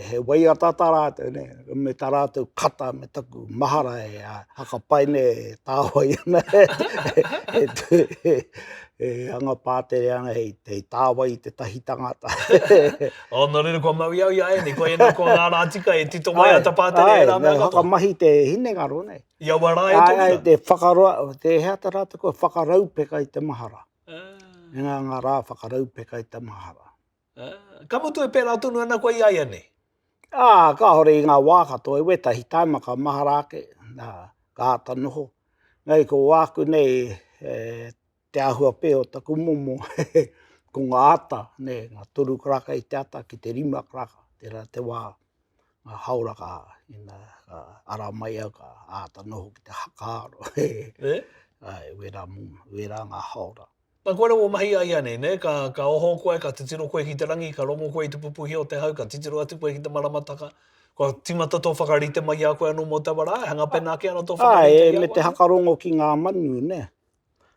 he waia tata rātou, ne? Me tā rātou kata me taku mahara e haka pai ne tāwai ana. Anga pātere ana hei tāwai te tahi tangata. Nā rere kua mau iau ia e, koe ena kua ngā rātika e tito mai ata pātere e rā mea kato. Haka mahi te hinengaro, ne? Ia wara e tōna. Te whakaroa, te heata rātou koe whakaraupeka I te mahara. Ngā rā whakaraupeka I te mahara. Ka mutu e pērā tonu ana koe I ai nei? Ka hore I ngā wākato e wetahi taimaka mahara ake. ka ata noho. Ngai ko wāku nei te ahua pē o taku momo ko ngā ata, ne, ngā 3 karaka i te ata ki te 5 karaka, tērā te wā ngā hauraka ina ara mai au ka ata noho ki te hakaaro. Ai, wera ngā haura. Nā koe rau o mahi ai ane, ne? Ka oho koe, ka titiro koe ki te rangi, ka rongo koe i te pupuhi o te hau, ka titiro atu koe ki te maramataka. Ko timata tō whakarite mai a koe anō mō te wara, hanga pena ke ana tō whakarite i a me te hakarongo ki ngā manu, ne?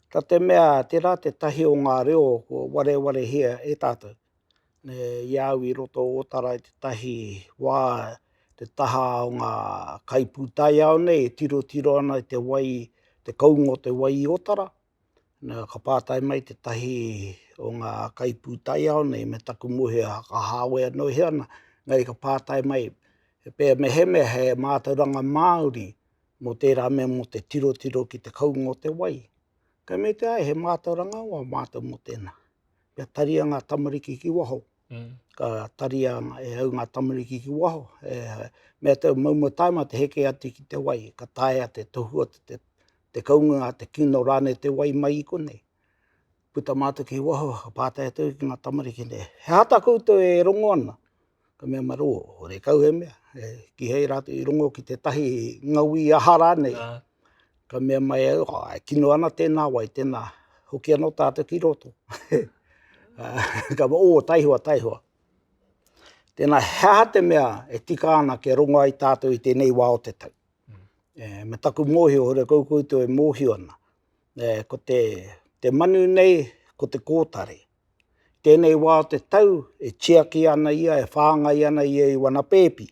Ka te mea, te rā te tahi o ngā reo, ko ware hea e tātou. Ne, iau i roto o tara i te tahi wā, te taha o ngā kaipūtai au nei, e tiro ana i te wai, te kaunga o te wai i otara. Nā, ka pātai mai te tahi o ngā kaipūtai au nei, me taku mohe a ka hāwea no he ana. Ngai ka pātai mai, he mātauranga Māori, mo tērā mea mo te tiro ki te kaunga o te wai. Ka me te ai, he mātauranga wa mātou mo tēnā. Pea taria ngā tamariki ki waho. Ka taria e au ngā tamariki ki waho. Mea te mauma taima te heke atu ki te wai. Ka taia te tohua te kaunga, te kino rāne te wai mai i konei. Puta mātou ki waho, ka pātai atu ki ngā tamariki ne. He hata koutou e rongo ana. Ka mea maro, hore kau he mea. Ki hei rātou i rongo ki te tahi ngaui ahara nei. Ka mea mai au, kino ana tēnā wai, tēnā hoki anō tātou ki roto. Ka taihua. Tēnā hea te mea e tika ana ke rongo ai tātou i tēnei wā o te tau. Me taku mōhio, hore koutou e mōhio ana. Ko te manu nei, ko te kōtare. Tēnei wā o te tau, e chiaki ana ia, e whāngai ana ia i wana pēpi,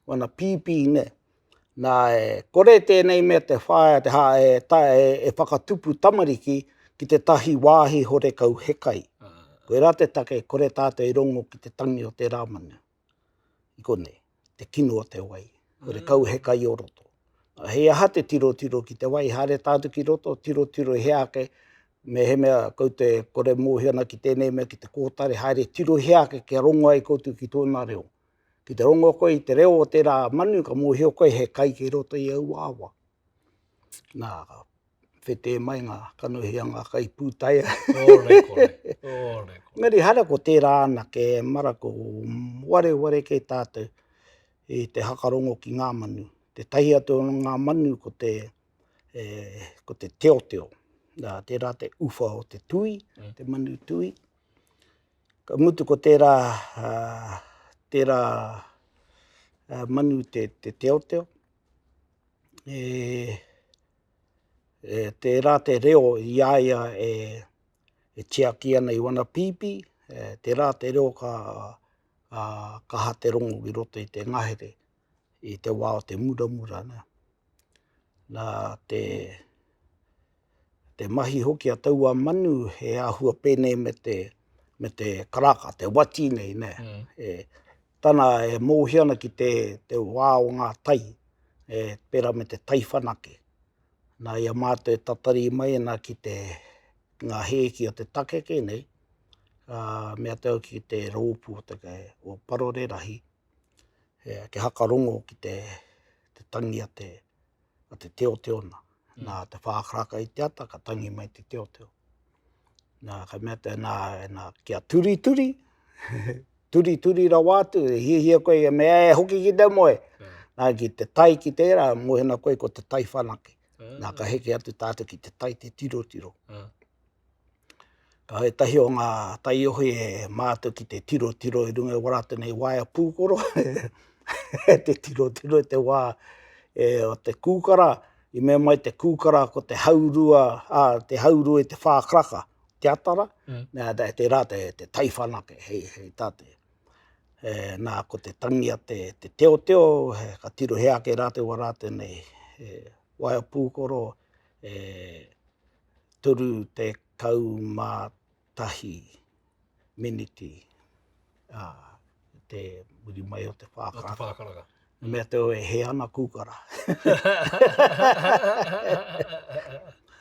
wana pīpi ne. Nā kore tēnei mea te whaia, e whakatupu tamariki ki te tahi wāhi hore kau hekai. Koe rā te take, kore tātou i rongo ki te tangi o te rāmanu. I konei, te kino o te wai, hore kau hekai o roto. Hei aha te tiro ki te wai, haere tātou ki roto, tiro hea ke, me he mea koutou e kore mōhi ana ki tēnei mea ki te kōtare, haere tiro hea ke rongo ai koutou ki tōna reo. Ki te rongo koe i te reo o tērā manu, ka mōhio koe he kai ki roto i au awa. Nā, whete mai ngā kanohianga kai pūtaia. Ore. Meri hara ko tērā ana ke mara ko ware ke tātou i te hakarongo ki ngā manu. Te tahi atu o ngā manu ko te teoteo. Nā, tērā te uwha o te tui, te manu tui. Ka mutu ko tērā manu te teoteo. Tērā te reo iaia e chiaki ana i wana pīpi. Tērā te reo ka ha te rongo i roto i te ngahere, i te wā o te muramura. Nā, te mahi hoki a taua manu he ahua pēnei me te karaka, te wati nei, ne. Tana e mōhi ana ki te wā o ngā tai, pera me te tai whanake. Nā ia mātou e tatari mai ana ki ngā hēki o te takeke nei, mea tau ki te rōpu o parorerahi, ke hakarongo ki te tangi a te teoteona. Nā te whākaraka i te ata, ka tangi mai te teoteo. Nā, ka mea te nā kia turi, turi rawātu, hia koe mea e hoki ki te moe. Nā ki te tai ki tērā, mohena koe ko te tai whanake. Nā ka heke atu tātou ki te tai te tiro. Ka hei tahi o ngā tai ohi e mātou ki te tiro i runga warata nei waia pūkoro. Te tiro e te wā o te kūkara. I mea mai te kūkara ko te haurua e te whākraka, te atara. Nā te rāte te tai whanake, hei tātou. Nā ko te tangi a te teoteo, ka tiro hea ke rāte warate nei waia pūkoro, turu te kaumātahi miniti, te muri mai o te whākaraka. Mea te oe he ana kūkara.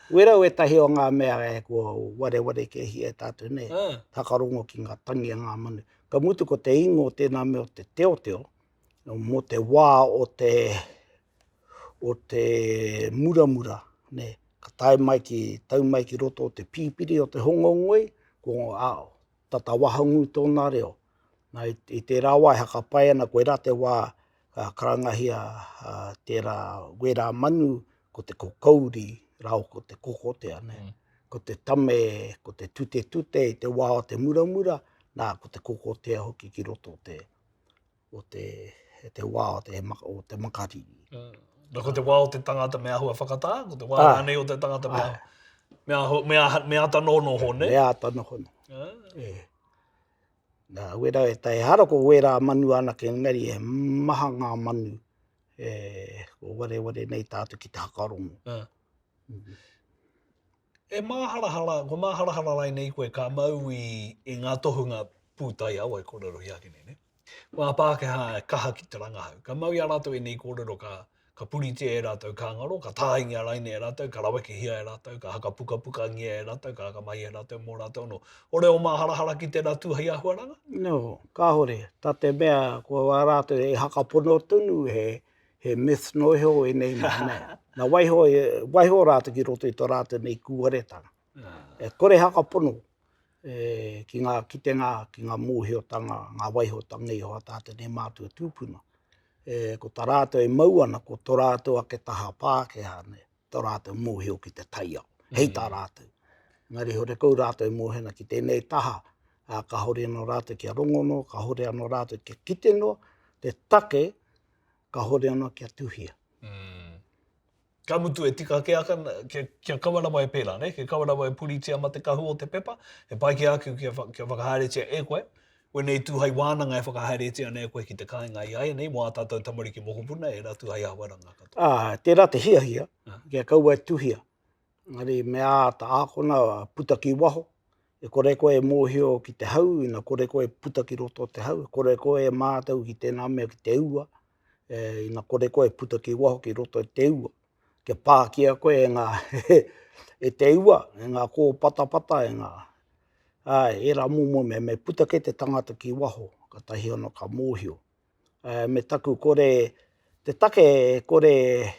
Werau e tahi o ngā mea e kua ware ke hi e tātou nei. Takarongo ki ngā tangi a ngā manu. Ka mutu ko te ingo o tēnā mea o te teoteo, mo te wā o o te muramura, ne, ka tau mai ki roto o te pipiri o te hongongoi, ko tata wahangu tōna reo. Nā i te rawa haka pai ana koe rā te wā karangahia tērā wera manu ko te kokauri, rau ko te kokotea, ne. Ko te tame, ko te tute i te wā o te muramura, nā ko te kokotea hoki ki roto o te wā o te makariri. Nā ko te wā o te tangata mea hua whakatā, ko te wā rānei o te tangata mea tanono hone. Mea tanono. Nā wera e tai hara ko wera manu ana ke ngari e maha ngā manu ko ware nei tātu ki te hakarongo. E māharahara rai nei koe ka mau i ngā tohunga pūtai au ai kōrero hiake nei, ne? Wā Pākehā e kaha ki te rangahau. Ka mau i a rātou e nei kōrero ka purite e rātou ka ngaro, ka tāingi a raine e rātou, ka rawakehia e rātou, ka haka puka ngia e rātou, ka haka mai e rātou mō rātou no. Ore o māharahara ki tērā tūhei ahuaranga? No, ka hore. Tā te mea, ko wā rātou e haka pono tunu he myth noho e nei mana. Nā waiho rātou ki roto i tō rātou nei kūaretanga. E kore haka pono ki ngā kitenga, ki ngā mōhiotanga, ngā waihotanga i hoa tātou nei mātua tūpuna. Ko tā rātou e mau ana, ko tō rātou ake taha Pākehā, ne, tō rātou mōhio ki te tai au. Hei tā rātou. Ngari hore kou rātou e mōhena ki tēnei taha, ka hore anō rātou ki a rongono, ka hore anō rātou ki a kiteno, te take, ka hore anō ki a tuhia. Ka mutu e tika kia kawarawa e pērā, ne? Ke kawarawa e puritia ma te kahu o te pepa, e pai ki aku kia whakahaeretia e koe, koe nei tūhai wānanga e whakahaeretia nei koe ki te kāinga i ai, nei mō a tātou tamariki mokopuna e rā tūhai awaranga katoa. Tērā te hia, kia kaua e tuhia. Ngari mea ta ākona puta ki waho, e kore koe e mōhio ki te hau, ina kore koe puta ki roto te hau, kore koe e mātau ki tēnā mea ki te ua, ina kore koe puta ki waho ki roto e te ua. Ke pākia koe e ngā e te ua, e ngā kō patapata, e ngā e rā mōmo me puta ke te tangata ki waho, ka tahi ono ka mōhio. Me taku kore, te take kore,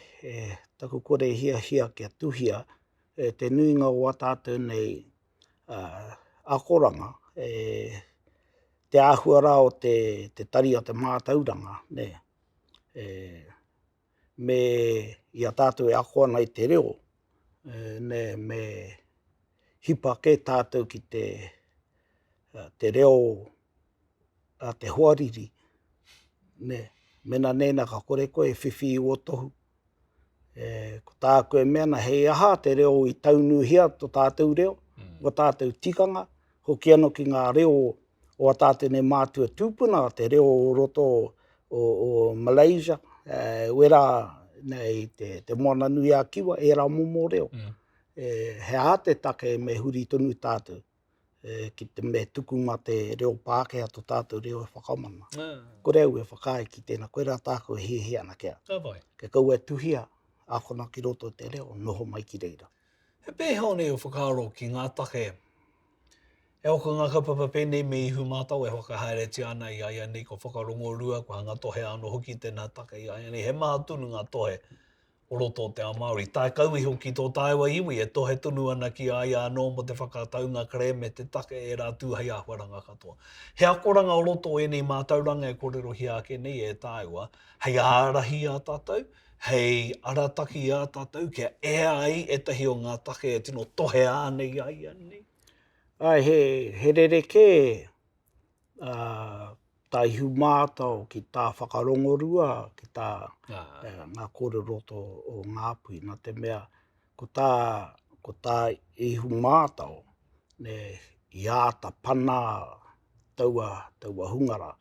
taku kore hia kia tuhia, te nuinga o tātou nei akoranga, te āhuara o te tari o te mātauranga, ne. Me i a tātou e ako ana i te reo, ne, me hipa ke tātou ki te reo a te huariri, ne. Mena nena ka kore koe whiwhi o tohu. Ko tā koe meana hei aha te reo i taunuhia to tātou reo, o tātou tikanga, hoki anō ki ngā reo o a tātou ne mātua tūpuna, te reo o roto o Malaysia, wera nei te moana nui a kiwa, e rā momo reo. He aha te take me huri tonu tātou, ki te me tuku ma te reo Pākehā to tātou reo e whakamana. Ko reo e whakai ki tēnā, koe rā tāko e hia ana kia. Ke kau e tuhia, ākona ki roto te reo, noho mai ki reira. He pēhao nei o whakaro ki ngā take, e oka ngā kaupapa pēnei me ihu mātau e whakahaeretia ana i aia nei ko whakarongo rua, ko hanga tohe anō hoki tēnā take i aia nei. He maha tunu ngā tohe o roto o Te Ao Māori. Tai kau i hoki tō tāua iwi e tohe tunu ana ki aia anō mo te whakataunga kare me te take e rā tūhei ahuaranga katoa. He akoranga o roto o enei mātauranga e kōrero hiake nei e tāua, hei ārahi a tātou, hei arataki a tātou, kia e ai e tahi o ngā take e tino tohe ānei ai nei. Ai, he rereke tā ihu mātau ki tā whakarongorua, ki tā ngā kore roto o ngāpui, nā te mea, ko tā ihu mātau, ne, i āta pana taua hungara,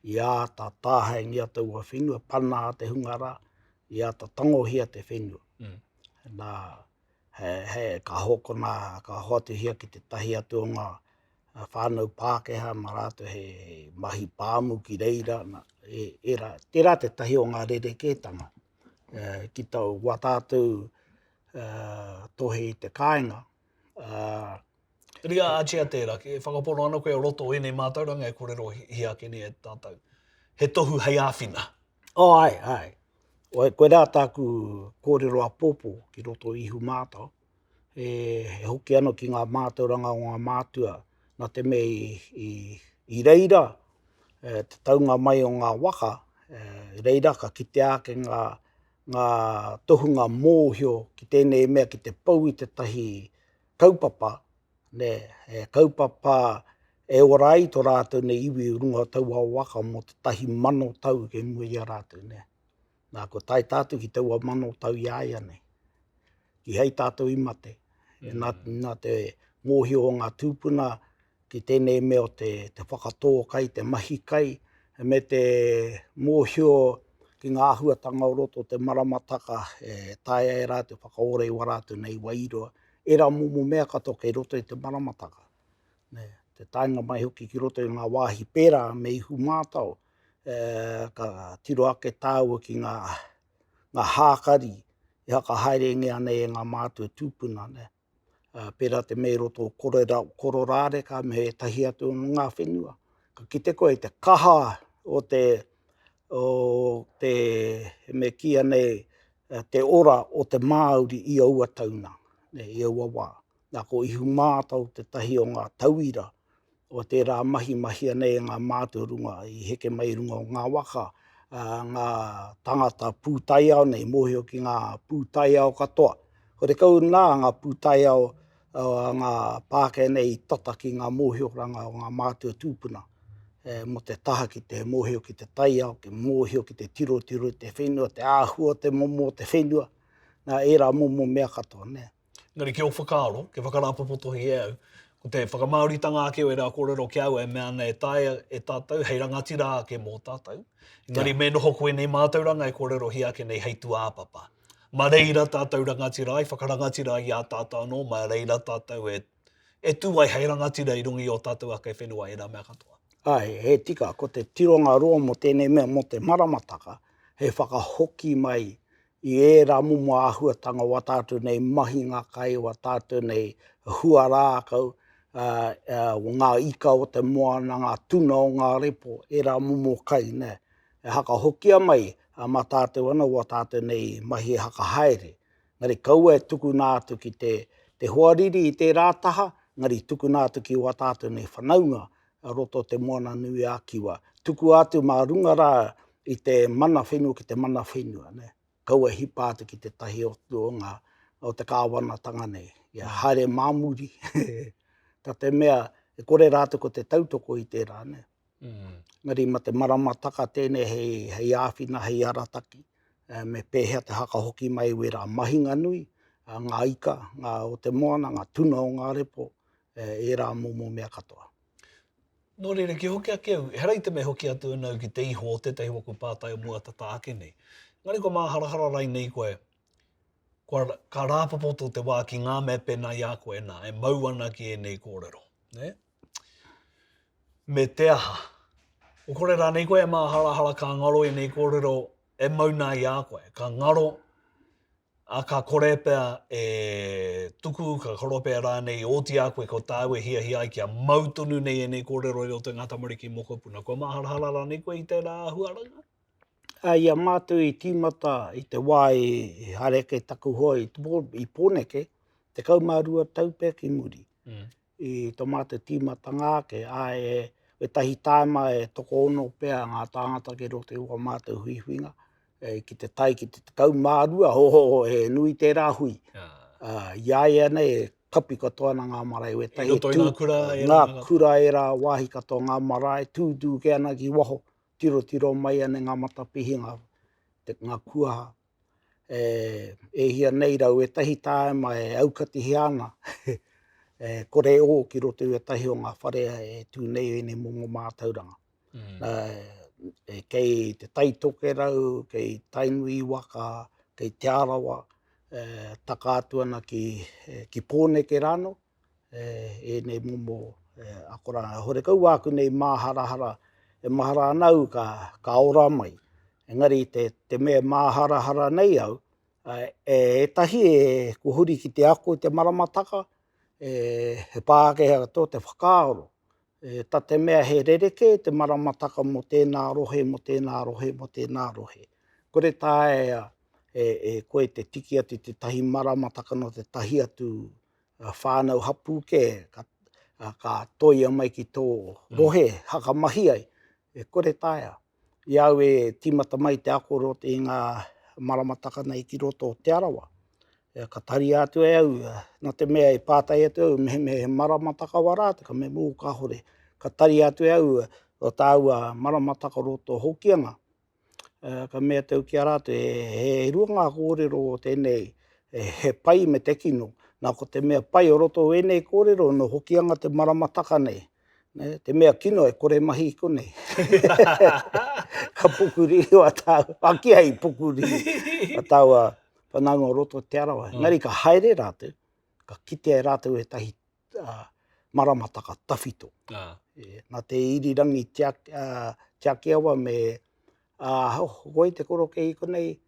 i āta tāhengia taua whenua, pana te hungara, i āta tangohia te whenua. Nā, ka hokona, ka hoatuhia ki te tahi atu o ngā whānau Pākehā, mā rātou he mahi pāmu ki reira, tērā te tahi o ngā rerekētanga. Ki tau wā tātou tohe i te kāinga. Ria ātia tērā, ki whakaporo ana koe o roto o enei mātauranga e kōrero hiake nei e tātou. He tohu hei āwhina. Ai. koe rā tāku kōrero a pōpō ki roto i ihu mātau. He hoki anō ki ngā mātauranga o ngā mātua nā te mea i reira, te taunga mai o ngā waka, reira ka kite ake ngā tohunga mōhio ki tēnei mea ki te pau i te tahi kaupapa, kaupapa ora ai tō rātou nei iwi runga tau a waka mo te tahi mano tau ke mua i a rātou ne. Nā ko tai tātou ki taua mano tau i aia nei. Ki hei tātou i mate. Nā te mōhio o ngā tūpuna ki tēnei mea o te whakatō kai, te mahi kai, me te mōhio ki ngā ahuatanga o roto te Maramataka, tae e rātou whakaore i warātou nei wairoa. E rā momo mea katoa kei roto i te Maramataka. Te tainga mai hoki ki roto i ngā wāhi pērā me ihu mātau, ka tiro ake tāua ki ngā hākari i haka haerengia nei e ngā mātua tūpuna. Pērā te mea roto kororāreka me he tahi atu o ngā whenua. Ka kite koe te kaha o te me kia nei te ora o te Māori i aua tauna, i aua wā. Nā ko ihu mātau te tahi o ngā tauira, o te rā mahi nei ngā mātua runga i heke mai runga o ngā waka, ngā tangata pūtaiao nei, mōhio ki ngā pūtaiao katoa. Hore kau nā ngā pūtaiao ngā pāke nei tata ki ngā mōhioranga o ngā mātua tūpuna. Mo te taha ki te mōhio ki te taiao, ki mōhio ki te tiro te whenua, te āhua te momo te whenua. Nā e rā momo mea katoa, ne. Ngari ki o whakaaro, ke whakarāpopotohi e au, ko te whakamāoritanga ake o e rā kōrero ki au e mea nei tae e tātou, hei rangatira ake mō tātou. Ngari me noho koe nei mātauranga e kōrero hi ake nei hei tu āpapa. Ma reira tātou rangatira ai, whakarangatira i a tātou anō, ma reira tātou e tū ai hei rangatira i rungi o tātou ake whenua e rā mea katoa. Ai, he tika, ko te tironga roa mo tēnei mea mo te Maramataka, he whakahoki mai i e rā momo āhuatanga wa tātou nei mahi ngā kai, wa tātou nei hua rākau, ngā ika o te moana, ngā tuna o ngā repo, e rā momo kai, ne. E haka hokia mai, ma tātou ana wa tātou nei mahi haka haere. Ngari kaua e tuku nātu ki te huariri i te rātaha, ngari tuku nātu ki wa tātou nei whanaunga, roto te moana nui a kiwa. Tuku atu mā runga rā i te mana whenua ki te mana whenua, ne. Kaua hipa atu ki te tahi o te kāwanatanga nei. Ia haere māmuri. Tā te mea, e kore rātu ko te tautoko i tērā, ne. Ngari ma te Maramataka tēnei hei āwhina, hei arataki, me pēhea te hakahoki mai we rā mahinga nui, ngā ika, ngā o te moana, ngā tuna o ngā repo, e rā momo mea katoa. Nō reira, ki hoki ake au, herei te me hoki atu nau ki te iho o te tehi waku pātai o mua tata ake nei. Ngari ko mā harahara rai nei koe, ka rāpapoto te wā ki ngā mea pēnā i a koe nā, e mau ana ki e nei kōrero. Ne? Me te aha, o kore rā nei koe e mā harahara ka ngaro i nei kōrero e mau nā i a koe. Ka ngaro, a ka kore pēr tuku, ka kore pēr rā nei oti a koe ko tāu e hia ai kia mautonu nei e nei kōrero i o te ngata mariki mokopuna. Ko mā harahara rā nei koe i tērā huaranga? Ia mātou i tīmata i te wā i hareke taku hoa i pōneke, te kaumārua taupe ki muri. I tō mātou tīmata ngāke, e tahi tāma e toko ono pēr ngā tāngata ke roto i wā mātou huihuinga. Ki te tai, ki te kaumārua, he nui tērā hui. Iaia nei, kapi katoa na ngā marae. I roto i ngā kura e ngā kura e rā wāhi katoa ngā marae, tūtū ke ana ki waho. Tiro mai ane ngā matapihi, ngā kuaha. E hia nei rau, e tahi tāma e aukatihi ana. Kore o ki roto i tahi o ngā wharea e tū nei e ne momo mātauranga. Kei te taitoke rau, kei tainui waka, kei te arawa, taka atu ana ki pōneke rāno, e ne momo akoranga. Hore kau wāku nei māharahara, e mahara anau ka ora mai. Engari te mea māharahara nei au, e tahi e kuhuri ki te ako i te Maramataka, he pākehā tō te whakaaro. Tā te mea he rereke te Maramataka mo tēnā rohe, mo tēnā rohe, mo tēnā rohe. kore tae koe te tiki atu te tahi Maramataka no te tahi atu whānau hapu ke ka toia mai ki tō rohe haka mahi ai. Kore tae. Iau timata mai te akoro te ngā Maramataka nei ki roto o te arawa. Ka tari atu au, nā te mea pātai atu au, me Maramataka wara, te ka me mō ka hore. Ka tari atu au, o tāua Maramataka roto Hokianga. Ka mea tau ki a rātu, he rua ngā kōrero o tēnei, he pai me te kino. Nā ko te mea pai o roto o enei kōrero no Hokianga te Maramataka nei. Te mea kino e kore mahi ko nei. Ka pukuri o a tāu, aki ai pukuri. A tāua whananga o roto te arawa. Ngari ka haere rātu, ka kite ai rātu e tahi Maramataka tawhito. Nā te irirangi tiakeawa me hoi te koro kei konei,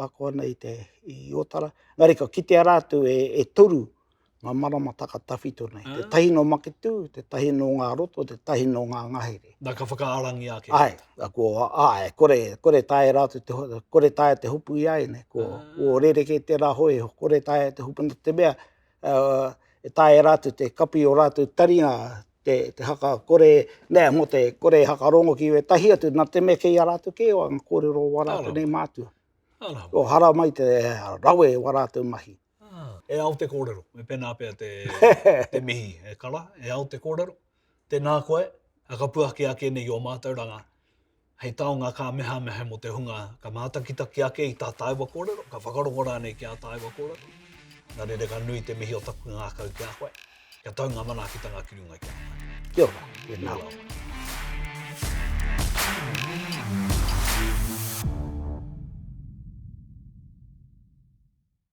ako nei te i otara. Ngari ka kite a rātu e toru ngā Maramataka tawhito nei. Te tahi no maketu, te tahi no ngā roto, te tahi no ngā ngahere. Nā ka whakaarangi ake. Ai, kore tae rātu, kore tae te hupu i ai nei. Ko rereke te rā hoi, kore tae te hupu. Te mea, e tae rātu te kapi o rātu taringa, te haka kore, nea mo te kore haka rongo ki e tahi atu, nā te mea kei a rātu ke o ang kōrero warātu nei mātua. O hara mai te rawe warātu mahi. E au te kōrero, me pēnā pēr te mihi, e kara, e au te kōrero. Tēnā koe, a ka puake ake nei o mātauranga. Hei taonga ka meha mo te hunga, ka mātakitaki ake i tā tāiwa kōrero, ka whakarongora nei ki a tāiwa kōrero. Nā re ka nui te mihi o taku ngā kau ki a koe. Kia tau ngā manakitanga ki runga ki a koe. Kia ora, e nā.